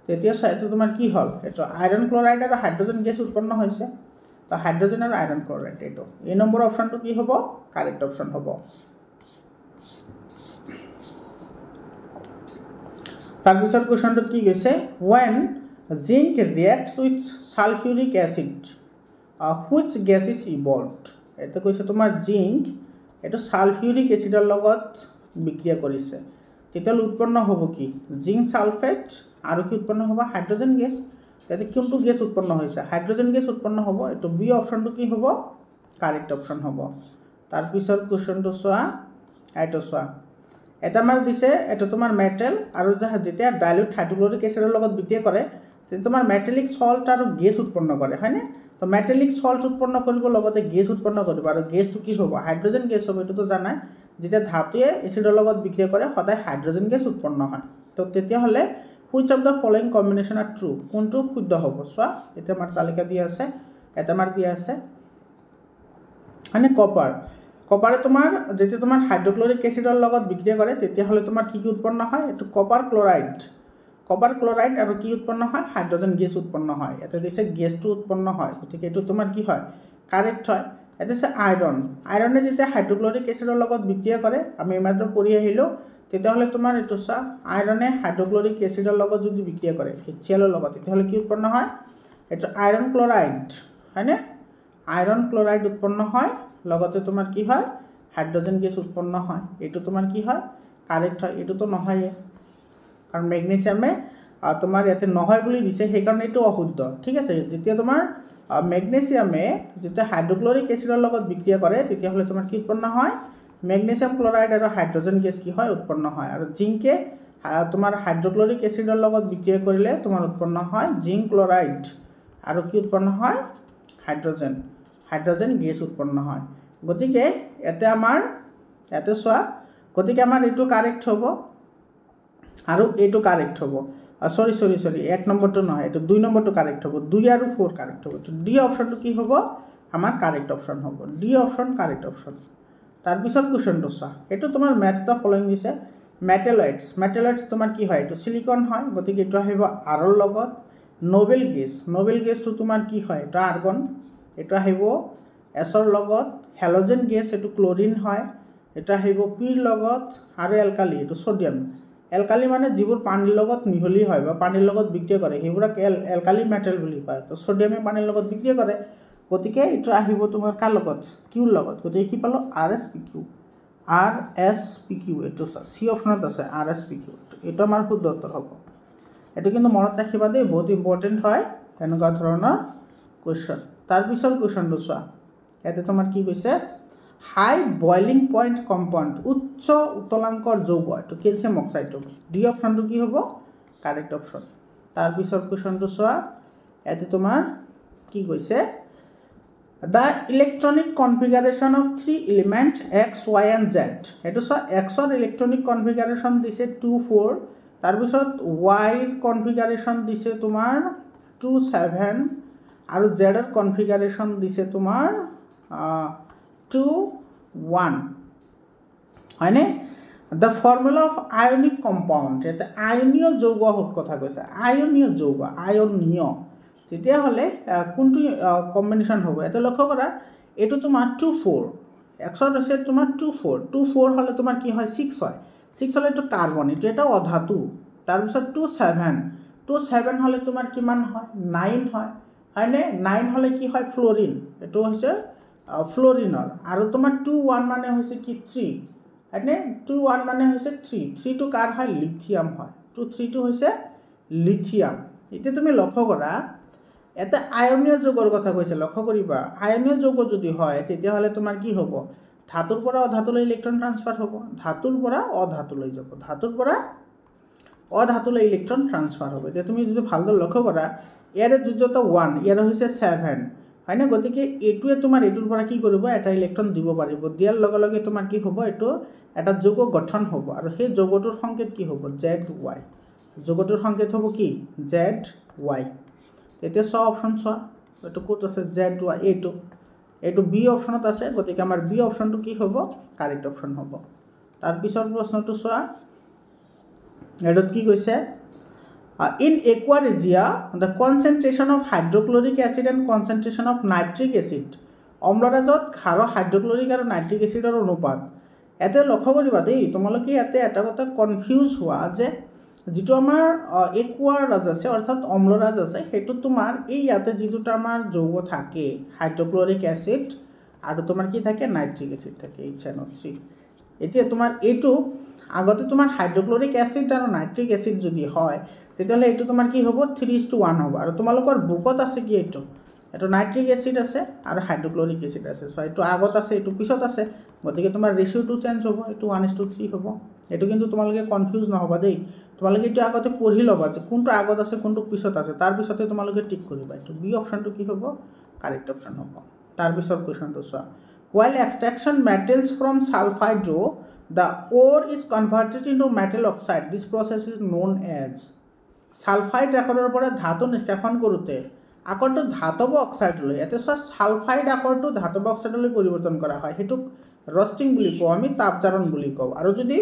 তেতিয়া এটো তোমাৰ কি হল এটো আয়ৰন ক্লোৰাইড আৰু হাইড্ৰোজেন গ্যাস উৎপন্ন হৈছে তো হাইড্ৰোজেন আৰু আয়ৰন ক্লোৰাইড এটো এই নম্বৰ অপচনটো কি হ'ব কাৰেক্ট অপচন হ'ব তাৰ পিছত কোৱেশ্চনটো কি কৈছে when zinc reacts with sulfuric acid which gas is evolved এটা কৈছে তোমাৰ জিংক এটো সালফিউৰিক এসিডৰ লগত বিক্ৰিয়া কৰিছে তেতিয়াহ'লে উৎপন্ন হ'ব কি জিংক সালফেট আৰু কি উৎপন্ন হ'ব হাইড্ৰোজেন গেছ তাতে কোনটো গেছ উৎপন্ন হৈছে হাইড্ৰোজেন গেছ উৎপন্ন হ'ব এটো বি অপচনটো কি হ'ব কারেক্ট অপশন হ'ব তাৰ পিছত কোৱেশ্চনটো চোৱা এইটো চোৱা এটা মাৰ দিছে এটা তোমাৰ মেটেল আৰু যেতিয়া ডাইলিউট হাইড্ৰোক্লোৰিক এসিডৰ লগত বিক্ৰিয়া কৰে তেতিয়া তোমাৰ মেটালিক সল্ট আৰু গেছ উৎপন্ন কৰে হয়নে তো মেটালিক সল্ট উৎপন্ন কৰিব লগতে গেছ উৎপন্ন কৰিব আৰু গেছটো কি হ'ব হাইড্ৰোজেন গেছ হ'ব এটো তো জানাই যেতিয়া ধাতুৱে এসিডৰ লগত বিক্ৰিয়া কৰে সদায় হাইড্ৰোজেন গেছ উৎপন্ন হয় তো তেতিয়া হলে which of the following combination are true কোনটো শুদ্ধ হ'ব চোৱা এটা মাৰ তালিকা দিয়া আছে এটা মাৰ দিয়া আছে মানে কপাৰ কপাৰে তোমাৰ যেতিয়া তোমাৰ হাইড্ৰোক্লোৰিক এসিডৰ লগত বিক্ৰিয়া কৰে তেতিয়া হলে তোমাৰ কি কি উৎপন্ন হয় এটো কপাৰ ক্লোৰাইড আৰু কি উৎপন্ন হয় হাইড্ৰোজেন গেছ উৎপন্ন হয় এটা দিছে গেছটো উৎপন্ন হয় গতিকে এটো তোমাৰ কি হয় কাৰেক্ট হয় এটা আছে আয়ৰনে যেতিয়া হাইড্ৰোক্লোৰিক এসিডৰ লগত বিক্ৰিয়া কৰে আমি মাত্ৰ পঢ়ি আহিলো তেতিয়া হলে তোমাৰ এটো চা আয়ৰনে হাইড্ৰোক্লোৰিক এসিডৰ লগত যদি বিক্ৰিয়া কৰে HCl ৰ লগত তেতিয়া হলে কি উৎপন্ন হয় এটো আয়ৰন ক্লোৰাইড হয়নে আয়ৰন ক্লোৰাইড উৎপন্ন হয় লগতে তোমাৰ কি হয় হাইড্ৰোজেন গেছ উৎপন্ন হয় এটো তোমাৰ কি হয় কাৰেক্ট হয় এটো তো নহয় কাৰণ ম্যাগনেসিয়ামে তোমাৰ ইয়াতে নহয় বুলি দিছে সেই কাৰণে এটো অশুদ্ধ ঠিক আছে যেতিয়া তোমাৰ ম্যাগনেসিয়ামে যেতিয়া হাইড্ৰোক্লোৰিক এসিডৰ লগত বিক্ৰিয়া কৰে তেতিয়া হলে তোমাৰ কি উৎপন্ন হয় ম্যাগনেসিয়াম ক্লোৰাইড আৰু হাইড্ৰোজেন গেছ কি হয় উৎপন্ন হয় আৰু জিংকে তোমাৰ হাইড্ৰোক্লোৰিক এসিডৰ লগত বিক্ৰিয়া কৰিলে তোমাৰ উৎপন্ন হয় জিংক ক্লোৰাইড আৰু কি উৎপন্ন হয় হাইড্ৰোজেন গেছ উৎপন্ন হয় গতিকে এতে আমাৰ এতে চোৱা গতিকে আমাৰ এটো কাৰেক্ট হ'ব আৰু এটো কাৰেক্ট হ'ব সৰি এক নম্বৰটো নহয় এটো দুই নম্বৰটো কাৰেক্ট হ'ব 2 আৰু 4 কাৰেক্ট হ'ব তো ডি অপশনটো কি হ'ব আমাৰ কাৰেক্ট অপশন হ'ব ডি অপশন কাৰেক্ট অপশন তাৰ পিছত কোৱেশ্চনটো চোৱা এটো তোমাৰ ম্যাথছ দা ফলোইং দিছে মেটালয়েডস তোমাৰ কি হয় এটো সিলিকন হয় গতিকে এটো আহিব আৰৰ লগত নোবেল গেছটো তোমাৰ কি হয় এটা আৰ্গন এটা আহিব এছৰ লগত হেলোজেন গেছ এটো ক্লোৰিন হয় এটা আহিব পিৰ লগত আৰু এলকালি এটো সোডিয়াম এলকালি মানে যিবোৰ পানীৰ লগত মিহলি হয় বা পানীৰ লগত বিক্ৰিয়া কৰে সেইবোৰক এলকালি মেটাল বুলি কয় তো সোডিয়ামে পানীৰ লগত বিক্ৰিয়া কৰে গতিকে এটো আহিব তোমাৰ কাৰ লগত কিউৰ লগত গতিকে কি পালো RSPQ এটো সি অপশনত আছে RSPQ এটো আমাৰ শুদ্ধ উত্তৰ হ'ব এটো কিন্তু মনত ৰাখিবা দেই বহুত ইম্পৰ্টেন্ট হয় এনেকুৱা ধৰণৰ কোৱেশ্চন তাৰ পিছৰ কোৱেশ্চনটো চোৱা এতে তোমাৰ কি কৈছে হাই বয়লিং পয়েন্ট কম্পাউন্ড উচ্চ উত্তলাঙ্কৰ যৌগ এটো ক্যালসিয়াম অক্সাইড ডি অপশনটো কি হ'ব কাৰেক্ট অপশন তাৰ পিছৰ কোৱেশ্চনটো চোৱা এতে তোমাৰ কি কৈছে the electronic configuration of three element x y and z এটো চোৱা x ৰ ইলেক্ট্ৰনিক কনফিগাৰেশন দিছে 2 4 তাৰ পিছত y ৰ কনফিগাৰেশন দিছে তোমাৰ 2 7 আৰু z ৰ কনফিগাৰেশন দিছে তোমাৰ 2 1 হয়নে the formula of ionic compound এটা আয়নীয় যৌগৰ কথা কৈছে আয়নীয় যৌগ আয়নীয় তেতিয়া হলে কোনটো কম্বিনেশন হ'ব এটা লক্ষ্য কৰা এটো তোমাৰ 2 4 x ৰ আছে তোমাৰ 2 4 হলে তোমাৰ কি হয় 6 হয় 6 হলে এটো কাৰ্বন এটো এটা অধাতু তাৰ পিছত 2 7 হলে তোমাৰ কিমান হয় 9 হয় হয়নে 9 হলে কি হয় ফ্লোৰিন এটো হৈছে ফ্লোৰিনৰ আৰু তোমাৰ 2 1 মানে হৈছে কি 3 হয়নে 2 1 মানে হৈছে 3 টো কাৰ হয় লিথিয়াম হয় 2 3 টো হৈছে লিথিয়াম এতিয়া তুমি লক্ষ্য কৰা এটা আয়নীয় যৌগৰ কথা কৈছে লক্ষ্য কৰিবা আয়নীয় যৌগ যদি হয় তেতিয়া হলে তোমাৰ কি হ'ব ধাতুৰ পৰা অধাতুলৈ ইলেক্ট্ৰন ট্ৰান্সফাৰ হ'ব ধাতুৰ পৰা অধাতুলৈ যাব ধাতুৰ পৰা অধাতুলৈ ইলেক্ট্ৰন ট্ৰান্সফাৰ হ'ব এতিয়া তুমি যদি ভালদৰে লক্ষ্য কৰা ইয়াৰ যোজ্যতা 1 ইয়াৰ হৈছে 7 হয়নে গতিকে এটোৱে তোমাৰ এটোৰ পৰা কি কৰিব এটা ইলেক্ট্ৰন দিব পাৰিব দিয়াৰ লগে লগে তোমাৰ কি হ'ব এটো এটা যৌগ গঠন হ'ব আৰু সেই যৌগটোৰ সংকেত কি হ'ব ZY যৌগটোৰ সংকেত হ'ব কি ZY এতিয়া সব অপশন চোৱা এটো কোট আছে ZY এটো বি অপশনত আছে গতিকে আমাৰ বি অপশনটো কি হ'ব কাৰেক্ট অপশন হ'ব তাৰ পিছৰ প্ৰশ্নটো চোৱা এডত কি কৈছে in aquaregia the concentration of hydrochloric acid and concentration of nitric acid অম্লৰাজত ক্ষাৰ hydrochloric আৰু নাইট্ৰিক এসিডৰ অনুপাত এতে লক্ষ্য কৰিবা দেই তোমালোকে ইয়াতে এটা কথা কনফিউজ হোৱা যে যেটো আমাৰ একুয়াৰাজ আছে অৰ্থাৎ অম্লৰাজ আছে হেতু তোমাৰ এই ইয়াতে যেটোটা আমাৰ যৌগ থাকে হাইড্ৰোক্লোৰিক এসিড আৰু তোমাৰ কি থাকে নাইট্ৰিক এসিড থাকে HNO3 এতিয়া তোমাৰ এটো আগতে তোমাৰ হাইড্ৰক্লৰিক এচিড আৰু নাইট্ৰিক এচিড যদি হয় তেতিয়াহ'লে এইটো তোমাৰ কি হ'ব 3:1 হ'ব আৰু তোমালোকৰ বুকত আছে কি এইটো নাইট্ৰিক এচিড আছে আৰু হাইড্ৰক্লৰিক এচিড আছে চ' এইটো আগত আছে এইটো পিছত আছে গতিকে তোমাৰ ৰেচিঅ'টো চেঞ্জ হ'ব এইটো 1:3 হ'ব এইটো কিন্তু তোমালোকে কনফিউজ নহ'বা দেই তোমালোকে এইটো আগতে পঢ়ি ল'বা যে কোনটো আগত আছে কোনটো পিছত আছে তাৰ পিছতে তোমালোকে টিক কৰিবা এইটো বি অপশ্যনটো কি হ'ব কাৰেক্ট অপশ্যন হ'ব তাৰ পিছৰ কুৱেশ্যনটো চোৱা while extraction metals from sulfide ore the ore is converted into metal oxide this process is known as sulfide আকৰৰ পৰা ধাতু নিষ্কাশন কৰোঁতে আকৰটো ধাতৱ অক্সাইডলৈ ইয়াতে চোৱা সালফাইড আকৰটো ধাতৱ অক্সাইডলৈ পৰিৱৰ্তন কৰা হয় হেতুক ৰষ্টিং বুলি কওঁ আমি তাপজাৰণ বুলি কওঁ আৰু যদি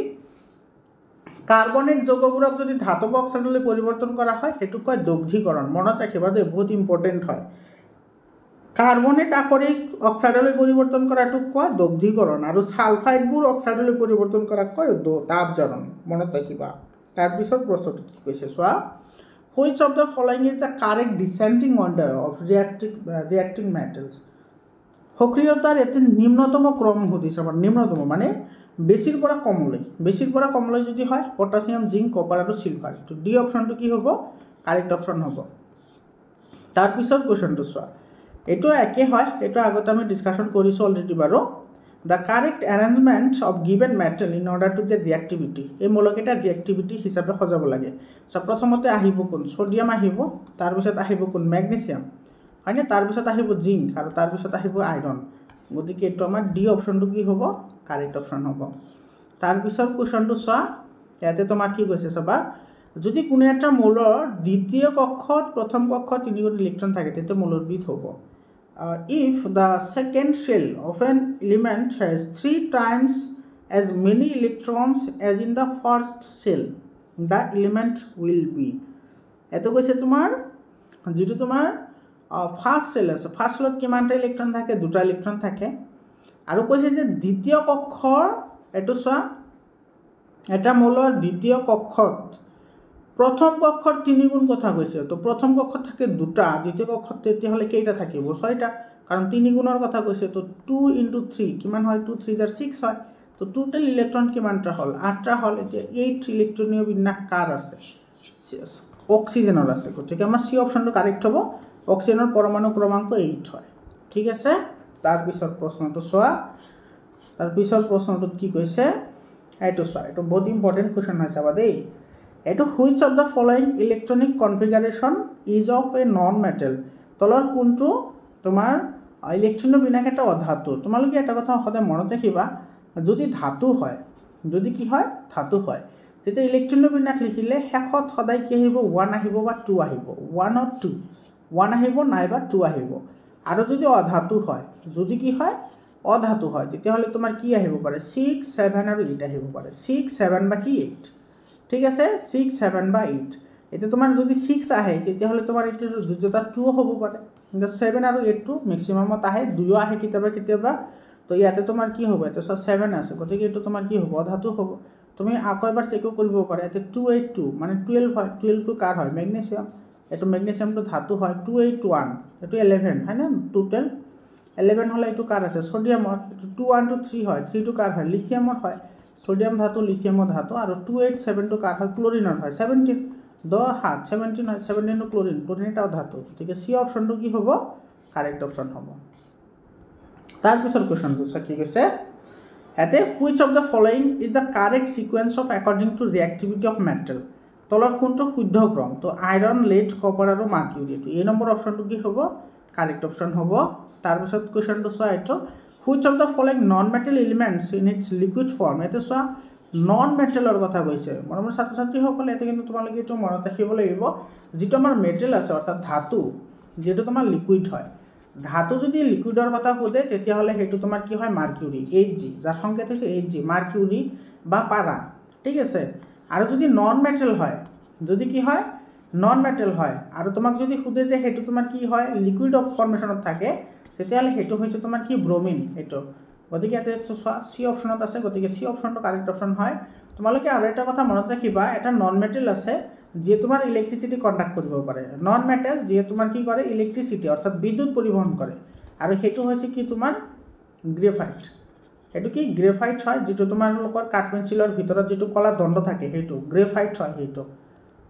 কাৰ্বনেট যৌগবোৰক যদি ধাতৱ অক্সাইডলৈ পৰিৱৰ্তন কৰা হয় হেতুক কয় দগ্ধীকৰণ মনত ৰাখিবা দেই বহুত ইম্পৰ্টেণ্ট হয় কাৰ্বনেট আকৰিক অক্সাইডলৈ পৰিৱৰ্তন কৰাটোক কয় দগ্ধীকৰণ আৰু সালফাইডবোৰ অক্সাইডলৈ পৰিৱৰ্তন কৰাক কয় তাপজাৰণ মনত ৰাখিবা তাৰ পিছত প্ৰশ্নটো কি কৈছে চোৱা which of the following is the correct descending order of reacting metals সক্ৰিয়তাৰ এটি নিম্নতম ক্ৰম সুধিছে আমাৰ নিম্নতম মানে বেছিৰ পৰা কমলৈ যদি হয় পটাছিয়াম জিংক কপাৰ আৰু সিলভাৰ তো ডি অপশ্যনটো কি হ'ব কাৰেক্ট অপশ্যন হ'ব তাৰ পিছত কোৱেশ্যনটো চোৱা এইটো একে হয় এইটো আগতে আমি ডিসকাশন কৰিছো অলৰেডি বাৰু the correct arrangement of given metal in order to get reactivity এই মৌলকেইটা ৰিএক্টিভিটি হিচাপে সজাব লাগে সো প্ৰথমতে আহিব কোন সোডিয়াম আহিব তাৰ পিছত আহিব কোন ম্যাগনেসিয়াম হয়নে তাৰ পিছত আহিব জিংক আৰু তাৰ পিছত আহিব আইৰন গতিকে এটো আমাৰ ডি অপশ্যনটো কি হ'ব কাৰেক্ট অপশ্যন হ'ব তাৰ পিছত কোৱেশ্যনটো চোৱা ইয়াতে তোমাৰ কি কৈছে চাবা যদি কোনো এটা মৌলৰ দ্বিতীয় কক্ষত প্ৰথম কক্ষত 3 গুণ ইলেক্ট্ৰন থাকে তেতিয়া মৌলৰ বিধ হ'ব if the second shell of an element has 3 times as many electrons as in the first shell the element will be eto koise tumar jitu tumar first shell ase first shellot kimanta electron thake duta electron thake aru koise je ditiyo kokkhor eto swa eta molor ditiyo kokkhot প্রথম কক্ষৰ 3 গুণ কথা কৈছে তো প্ৰথম কক্ষত থাকে দুটা দ্বিতীয় কক্ষত তেতিয়া হলে কেইটা থাকিব 6টা কাৰণ 3 গুণৰ কথা কৈছে তো 2 * 3 কিমান হয় 2 3 6 হয় তো টোটাল ইলেক্ট্ৰন কিমানটা হল 8টা হল এতিয়া 8 ইলেক্ট্ৰনীয় বিন্যাস কাৰ আছে অক্সিজেনৰ আছে গতিকে আমাৰ সি অপশ্যনটো কাৰেক্ট হ'ব অক্সিজেনৰ পৰমাণু ক্ৰমাংক 8 হয় ঠিক আছে তাৰ পিছৰ প্ৰশ্নটো চোৱা তাৰ পিছৰ প্ৰশ্নটোত কি কৈছে এইটো চোৱা এইটো বহুত ইম্পৰ্টেন্ট কোৱেশ্চন হয় চাবা দেই এটো which of the following electronic configuration is of a non metal তলৰ কোনটো তোমাৰ ইলেক্ট্ৰনৰ বিন্যাস এটা অধাতু তোমালোকে এটা কথা সদায় মনত ৰাখিবা যদি ধাতু হয় যদি কি হয় ধাতু হয় তেতিয়া ইলেক্ট্ৰনৰ বিন্যাস লিখিলে শেষত সদায় কি আহিব 1 আহিব বা 2 আহিব 1 or 2 1 আহিব নাইবা 2 আহিব আৰু যদি অধাতু হয় যদি কি হয় অধাতু হয় তেতিয়া হলে তোমাৰ কি আহিব পাৰে 6 7 আৰু 8 আহিব পাৰে 6 7 বা কি 8 ঠিক আছে 6 7 বা 8 এটা তোমাৰ যদি 6 আহে তেতিয়া হলে তোমাৰ এটো যোজতা 2 হ'ব পাৰে কিন্তু 7 আৰু 8 টো ম্যাক্সিমামত আহে 2 আহে কিতাবা তো ইয়াতে তোমাৰ কি হ'ব এটা 7 আছে গতিকে এটো তোমাৰ কি হ'ব ধাতু হ'ব তুমি আকৌ এবাৰ চেক কৰিব পাৰা এতে 282 মানে 12 হয় 12 টো কাৰ হয় ম্যাগনেসিয়াম এটো ম্যাগনেসিয়ামটো ধাতু হয় 281 এটো 11 হয় না টোটাল 11 হলে এটো কাৰ আছে সোডিয়ামৰ 2 1 2 3 হয় 3 টো কাৰ হয় লিথিয়ামৰ হয় সোডিয়াম ধাতু লিথিয়ামৰ ধাতু আৰু 287 টো কাৰ হয় ক্লোৰিনৰ হয় 17 দ হাত 17 হয় 17 টো ক্লোৰিন এটা ধাতু ঠিক আছে সি অপশ্যনটো কি হ'ব কাৰেক্ট অপশ্যন হ'ব তাৰ পিছৰ কোৱেশ্চনটো কি কৈছে এতে which of the following is the correct sequence of according to reactivity of metal তলৰ কোনটো শুদ্ধ ক্ৰম তো আইৰন lead কপাৰ আৰু মাৰ্কিউৰি তো এই নম্বৰ অপশ্যনটো কি হ'ব কাৰেক্ট অপশ্যন হ'ব তাৰ পিছত কোৱেশ্চনটো চোৱা এটো which of the following non metal elements in its liquid form এতে চোৱা নন মেটেলৰ কথা কৈছে মৰমৰ ছাত্ৰ ছাত্ৰী সকলে এতে কিন্তু তোমালোকে এটো মনত ৰাখিব লাগিব যেটো আমাৰ মেটেল আছে অৰ্থাৎ ধাতু যেটো তোমাৰ লিকুইড হয় ধাতু যদি লিকুইডৰ কথা কওঁতে তেতিয়া হলে হেতু তোমাৰ কি হয় মাৰ্কিউৰি Hg যাৰ সংকেত হৈছে Hg মাৰ্কিউৰি বা পাৰা ঠিক আছে আৰু যদি নন মেটেল হয় যদি কি হয় নন মেটেল হয় আৰু তোমাক যদি খুদে যে হেতু তোমাৰ কি হয় লিকুইড অফ ফৰ্মেশনত থাকে তেতিয়া হলে হেতু হৈছে তোমাৰ কি ব্ৰোমিন হেতু গতিকে এতে সি অপশ্যনত আছে গতিকে সি অপশ্যনটো কাৰেক্ট অপশ্যন হয় তোমালোকে আৰু এটা কথা মনত ৰাখিবা এটা নন মেটেল আছে যে তোমাৰ ইলেক্ট্ৰিসিটি কন্ডাক্ট কৰিব পাৰে নন মেটেল যে তোমাৰ কি কৰে ইলেক্ট্ৰিসিটি অৰ্থাৎ বিদ্যুৎ পৰিবহন কৰে আৰু হেতু হৈছে কি তোমাৰ গ্ৰেফাইট এইটো কি গ্ৰেফাইট হয়, যিটো তোমালোকৰ কাঠ পেঞ্চিলৰ ভিতৰত যিটো কলা দণ্ড থাকে সেইটো গ্ৰেফাইট হয় সেইটো।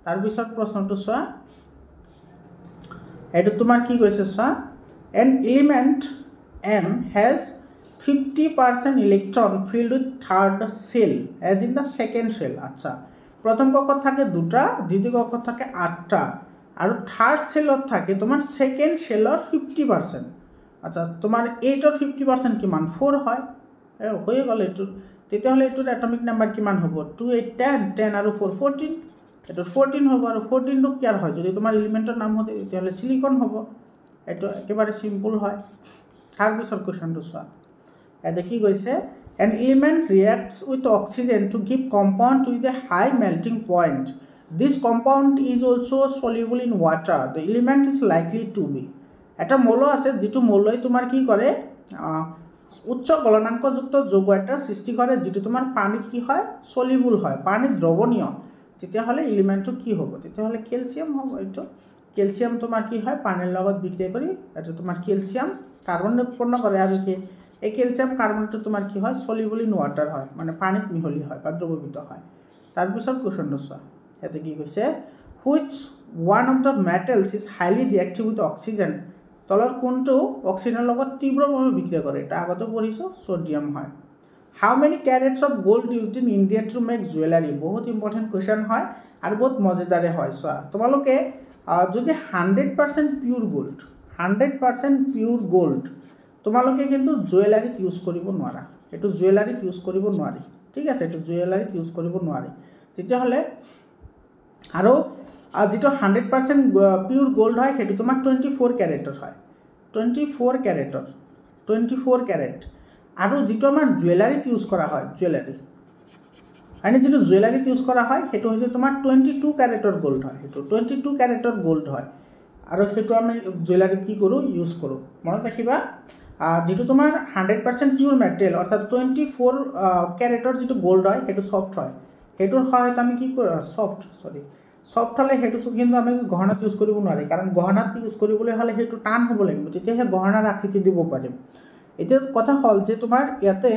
তাৰপিছত প্ৰশ্নটো চোৱা, এইটো তোমাৰ কি কৈছে চোৱা, N element M has 50% electron filled with third shell as in the second shell. আচ্ছা, প্ৰথম কক্ষত থাকে 2টা, দ্বিতীয় কক্ষত থাকে 8টা, আৰু থাৰ্ড সেলত থাকে তোমাৰ সেকেন্ড সেলৰ 50%। আচ্ছা, তোমাৰ 8ৰ 50% কিমান? 4 হয়, হয়ে গ'ল এইটো। তেতিয়াহ'লে এইটোৰ এটমিক নাম্বাৰ কিমান হ'ব? 2 8 10, 10 আৰু 4 14, এইটো 14 হ'ব। আৰু 14টো কিয়াৰ হয়? যদি তোমাৰ এলিমেণ্টৰ নাম হয় তেতিয়াহ'লে সিলিকন হ'ব। এইটো একেবাৰে চিম্পল হয়। তাৰপিছত কুৱেশ্যনটো চোৱা, ইয়াতে কি কৈছে, an element reacts with oxygen to give compound with a high melting point. This compound is also' soluble in water. The element is likely to be. এটা মৌল আছে যিটো মৌলই তোমাৰ কি কৰে, উচ্চ গলনাংকযুক্ত যৌগ এটাৰ সৃষ্টি কৰে, যিটো তোমাৰ পানীত কি হয়, সলিউবল হয়, পানীত দ্ৰৱণীয়। তেতিয়াহ'লে এলিমেণ্টটো কি হ'ব? তেতিয়াহ'লে কেলছিয়াম হ'ব। এইটো কেলছিয়াম তোমাৰ কি হয়, পানীৰ লগত বিক্ৰিয়া কৰি এইটো তোমাৰ কেলছিয়াম কাৰ্বন উৎপন্ন কৰে। আৰু কি এই কেলছিয়াম কাৰ্বনটো তোমাৰ কি হয়, সলিউবল ইন ৱাটাৰ হয়, মানে পানীত মিহলি হয় বা দ্ৰৱীভূত হয়। তাৰপিছত কুৱেশ্যনটো চোৱা, ইয়াতে কি কৈছে, which one of the metals is highly reactive with oxygen. তলৰ কোনটো অক্সিজেনৰ লগত তীব্ৰভাৱে বিক্ৰিয়া কৰে? এটা আগতে পঢ়িছোঁ, সোডিয়াম হয়। How many carats of gold used in India to make jewellery? বহুত ইম্পৰ্টেণ্ট কুৱেশ্যন হয় আৰু বহুত মজাদাৰে হয়। চোৱা, তোমালোকে যদি 100% পিউৰ গোল্ড, 100% পিউৰ গোল্ড তোমালোকে কিন্তু জুৱেলাৰীত ইউজ কৰিব নোৱাৰা। এইটো জুৱেলাৰীত ইউজ কৰিব নোৱাৰি, ঠিক আছে, এইটো জুৱেলাৰীত ইউজ কৰিব নোৱাৰি। তেতিয়াহ'লে আৰু যিটো 100% পিউৰ গোল্ড হয় সেইটো তোমাৰ 24 ক্যাৰেটৰ হয়, 24 ক্যাৰেটৰ, 24 ক্যাৰেট। আৰু যিটো আমাৰ জুৱেলাৰীত ইউজ কৰা হয়, জুৱেলাৰী মানে যিটো জুৱেলাৰীত ইউজ কৰা হয় সেইটো হৈছে তোমাৰ 22 ক্যাৰেটৰ গোল্ড হয়। সেইটো 22 ক্যাৰেটৰ গোল্ড হয়, আৰু সেইটো আমি জুৱেলাৰীত কি কৰোঁ, ইউজ কৰোঁ। মনত ৰাখিবা, যিটো তোমাৰ 100% পিউৰ মেটেল অৰ্থাৎ 24 ক্যাৰেটৰ যিটো গোল্ড হয় সেইটো ছফ্ট হয়। সেইটোৰ সহায়ত আমি কি কৰোঁ, ছফ্ট হ'লে সেইটোতো কিন্তু আমি গহনাত ইউজ কৰিব নোৱাৰি, কাৰণ গহনাত ইউজ কৰিবলৈ হ'লে সেইটো টান হ'ব লাগিব, তেতিয়াহে গহনাৰ আকৃতি দিব পাৰিম। এতিয়া কথা হ'ল যে তোমাৰ ইয়াতে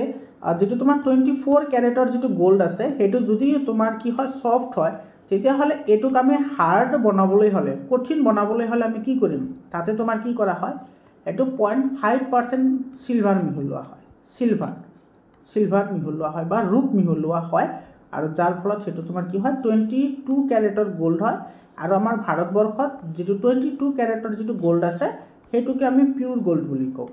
যিটো তোমাৰ 24 ক্যাৰেটৰ যিটো গোল্ড আছে সেইটো যদি তোমাৰ কি হয়, ছফ্ট হয়, তেতিয়াহ'লে এইটোক আমি হাৰ্ড বনাবলৈ হ'লে, কঠিন বনাবলৈ হ'লে আমি কি কৰিম, তাতে তোমাৰ কি কৰা হয়, এইটো 0.5% চিলভাৰ মিহলোৱা হয়, চিলভাৰ মিহলোৱা হয় বা ৰূপ মিহলোৱা হয়, আৰু যাৰ ফলত সেইটো তোমাৰ কি হয়, 22 ক্যাৰেটৰ গোল্ড হয়। আৰু আমাৰ ভাৰতবৰ্ষত যিটো 22 ক্যাৰেটৰ যিটো গোল্ড আছে সেইটোকে আমি পিউৰ গোল্ড বুলি কওঁ,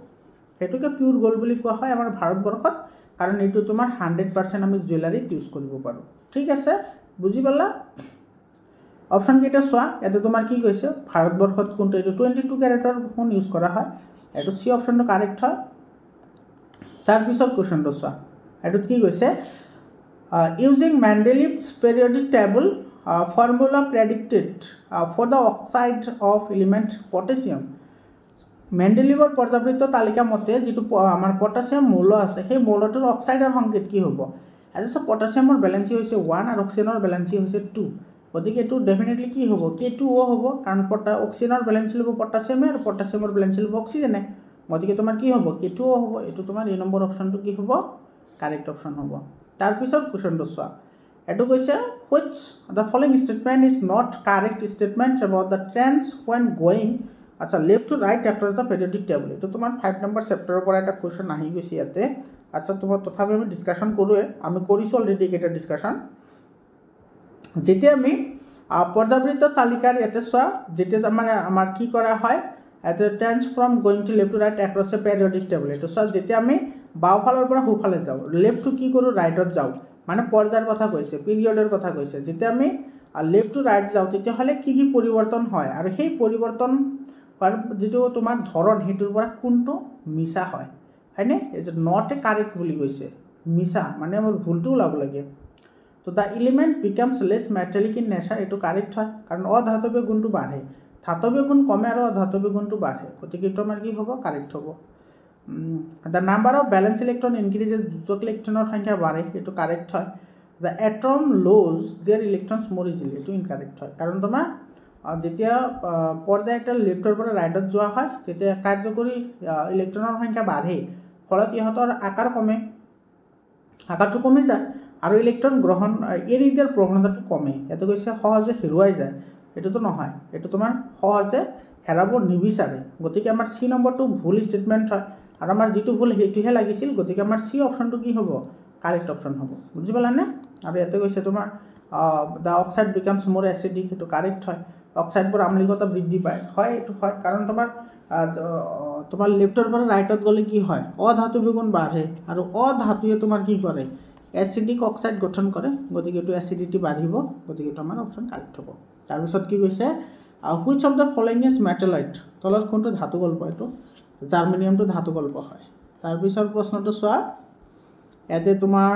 সেইটোকে পিউৰ গোল্ড বুলি কোৱা হয় আমাৰ ভাৰতবৰ্ষত, কাৰণ এইটো তোমাৰ 100% আমি জুৱেলাৰীত ইউজ কৰিব পাৰোঁ। ঠিক আছে, বুজি পালা? অপশ্যন কেইটা চোৱা, ইয়াতে তোমাৰ কি কৈছে, ভাৰতবৰ্ষত কোনটো, এইটো 22 ক্যাৰেটৰ সোণ ইউজ কৰা হয়, এইটো চি অপশ্যনটো কাৰেক্ট হয়। তাৰপিছত কুৱেশ্যনটো চোৱা, এইটোত কি কৈছে, using Mendeleev's periodic table formula predicted for the oxide of element potassium. মেণ্ডেলিভৰ পৰ্যাবৃত্ত তালিকা মতে যিটো আমাৰ পটাছিয়াম মৌল আছে সেই মৌলটোৰ অক্সাইডৰ সংকেত কি হ'ব? আজি পটাছিয়ামৰ বেলেঞ্চি হৈছে 1 আৰু অক্সিজেনৰ বেলেঞ্চি হৈছে 2, গতিকে এইটো ডেফিনেটলি কি হ'ব, K2O হ'ব, কাৰণ অক্সিজেনৰ বেলেঞ্চি ল'ব পটাছিয়ামে আৰু পটাছিয়ামৰ বেলেঞ্চি ল'ব অক্সিজেনে, গতিকে তোমাৰ কি হ'ব, K2O হ'ব। এইটো তোমাৰ এই নম্বৰ অপশ্যনটো কি হ'ব, কাৰেক্ট অপশ্যন হ'ব। তাৰপিছত কুৱেশ্যনটো চোৱা, এইটো কৈছে, which the following statement is not correct statement about the trends when going, আচ্ছা, left to right across the periodic table. এইটো তোমাৰ 5 নম্বৰ চেপ্টাৰৰ পৰা এটা কুৱেশ্যন আহি গৈছে ইয়াতে। আচ্ছা, তোমাৰ তথাপি আমি ডিছকাশ্যন কৰোঁৱে, আমি কৰিছোঁ অলৰেডি এইকেইটা ডিছকাশ্যন। যেতিয়া আমি পৰ্যাবৃত্ত তালিকাৰ ইয়াতে চোৱা, যেতিয়া আমাৰ কি কৰা হয়, ইয়াতে trends from going to left to right across a periodic table. এইটো চোৱা, যেতিয়া আমি বাওঁফালৰ পৰা সোঁফালে যাওঁ, লেফ্ট টু কি কৰোঁ, ৰাইটত যাওঁ, মানে পৰ্যায়ৰ কথা কৈছে, পিৰিয়ডৰ কথা কৈছে। যেতিয়া আমি লেফ্ট টু ৰাইট যাওঁ তেতিয়াহ'লে কি কি পৰিৱৰ্তন হয়, আৰু সেই পৰিৱৰ্তন যিটো তোমাৰ ধৰণ সেইটোৰ পৰা কোনটো মিছা হয়, হয়নে? ইজ নট এ কাৰেক্ট বুলি কৈছে, মিছা মানে আমাৰ ভুলটো ওলাব লাগে। তো the element becomes less metallic in nature, এইটো কাৰেক্ট হয়, কাৰণ অধাতৱীয় গুণটো বাঢ়ে, ধাতৱীয় গুণ কমে আৰু অধাতৱীয় গুণটো বাঢ়ে, গতিকে এইটো আমাৰ কি হ'ব, কাৰেক্ট হ'ব। The number of valence electron increases, দুজক ইলেক্ট্ৰনৰ সংখ্যা বাঢ়ে, এইটো কাৰেক্ট হয়। The atom lose their electrons more easily, এইটো ইনকাৰেক্ট হয়, কাৰণ তোমাৰ যেতিয়া পৰ্যায় এটা লেফ্টৰ পৰা ৰাইটত যোৱা হয় তেতিয়া কাৰ্যকৰী ইলেক্ট্ৰনৰ সংখ্যা বাঢ়ে, ফলত ইহঁতৰ আকাৰ কমে, আকাৰটো কমি যায় আৰু ইলেক্ট্ৰন গ্ৰহণ এৰি দিয়াৰ প্ৰৱণতাটো কমে ইয়াতে কৈছে সহজে হেৰুৱাই যায় এইটোতো নহয় এইটো তোমাৰ সহজে হেৰাব নিবিচাৰে গতিকে আমাৰ সি নম্বৰটো ভুল ষ্টেটমেণ্ট হয় আৰু আমাৰ যিটো ভুল সেইটোহে লাগিছিল গতিকে আমাৰ সি অপশ্যনটো কি হ'ব কাৰেক্ট অপশ্যন হ'ব বুজি পালানে আৰু ইয়াতে কৈছে তোমাৰ দ্য অক্সাইড বিকামছ মোৰ এচিডিক সেইটো কাৰেক্ট হয় অক্সাইডবোৰ আমলিকতা বৃদ্ধি পায় হয় এইটো হয় কাৰণ তোমাৰ লেফ্টৰ পৰা ৰাইটত গ'লে কি হয় অধাতু বিগুণ বাঢ়ে আৰু অধাতুৱে তোমাৰ কি কৰে এচিডিক অক্সাইড গঠন কৰে গতিকে এইটো এচিডিটি বাঢ়িব গতিকে এইটো আমাৰ অপশ্যন কাৰেক্ট হ'ব তাৰপিছত কি কৈছে which of the following is metalloid তলত কোনটো ধাতু গল্প এইটো জাৰ্মেনিয়ামটো ধাতু গল্প হয় তাৰপিছত প্ৰশ্নটো চোৱা ইয়াতে তোমাৰ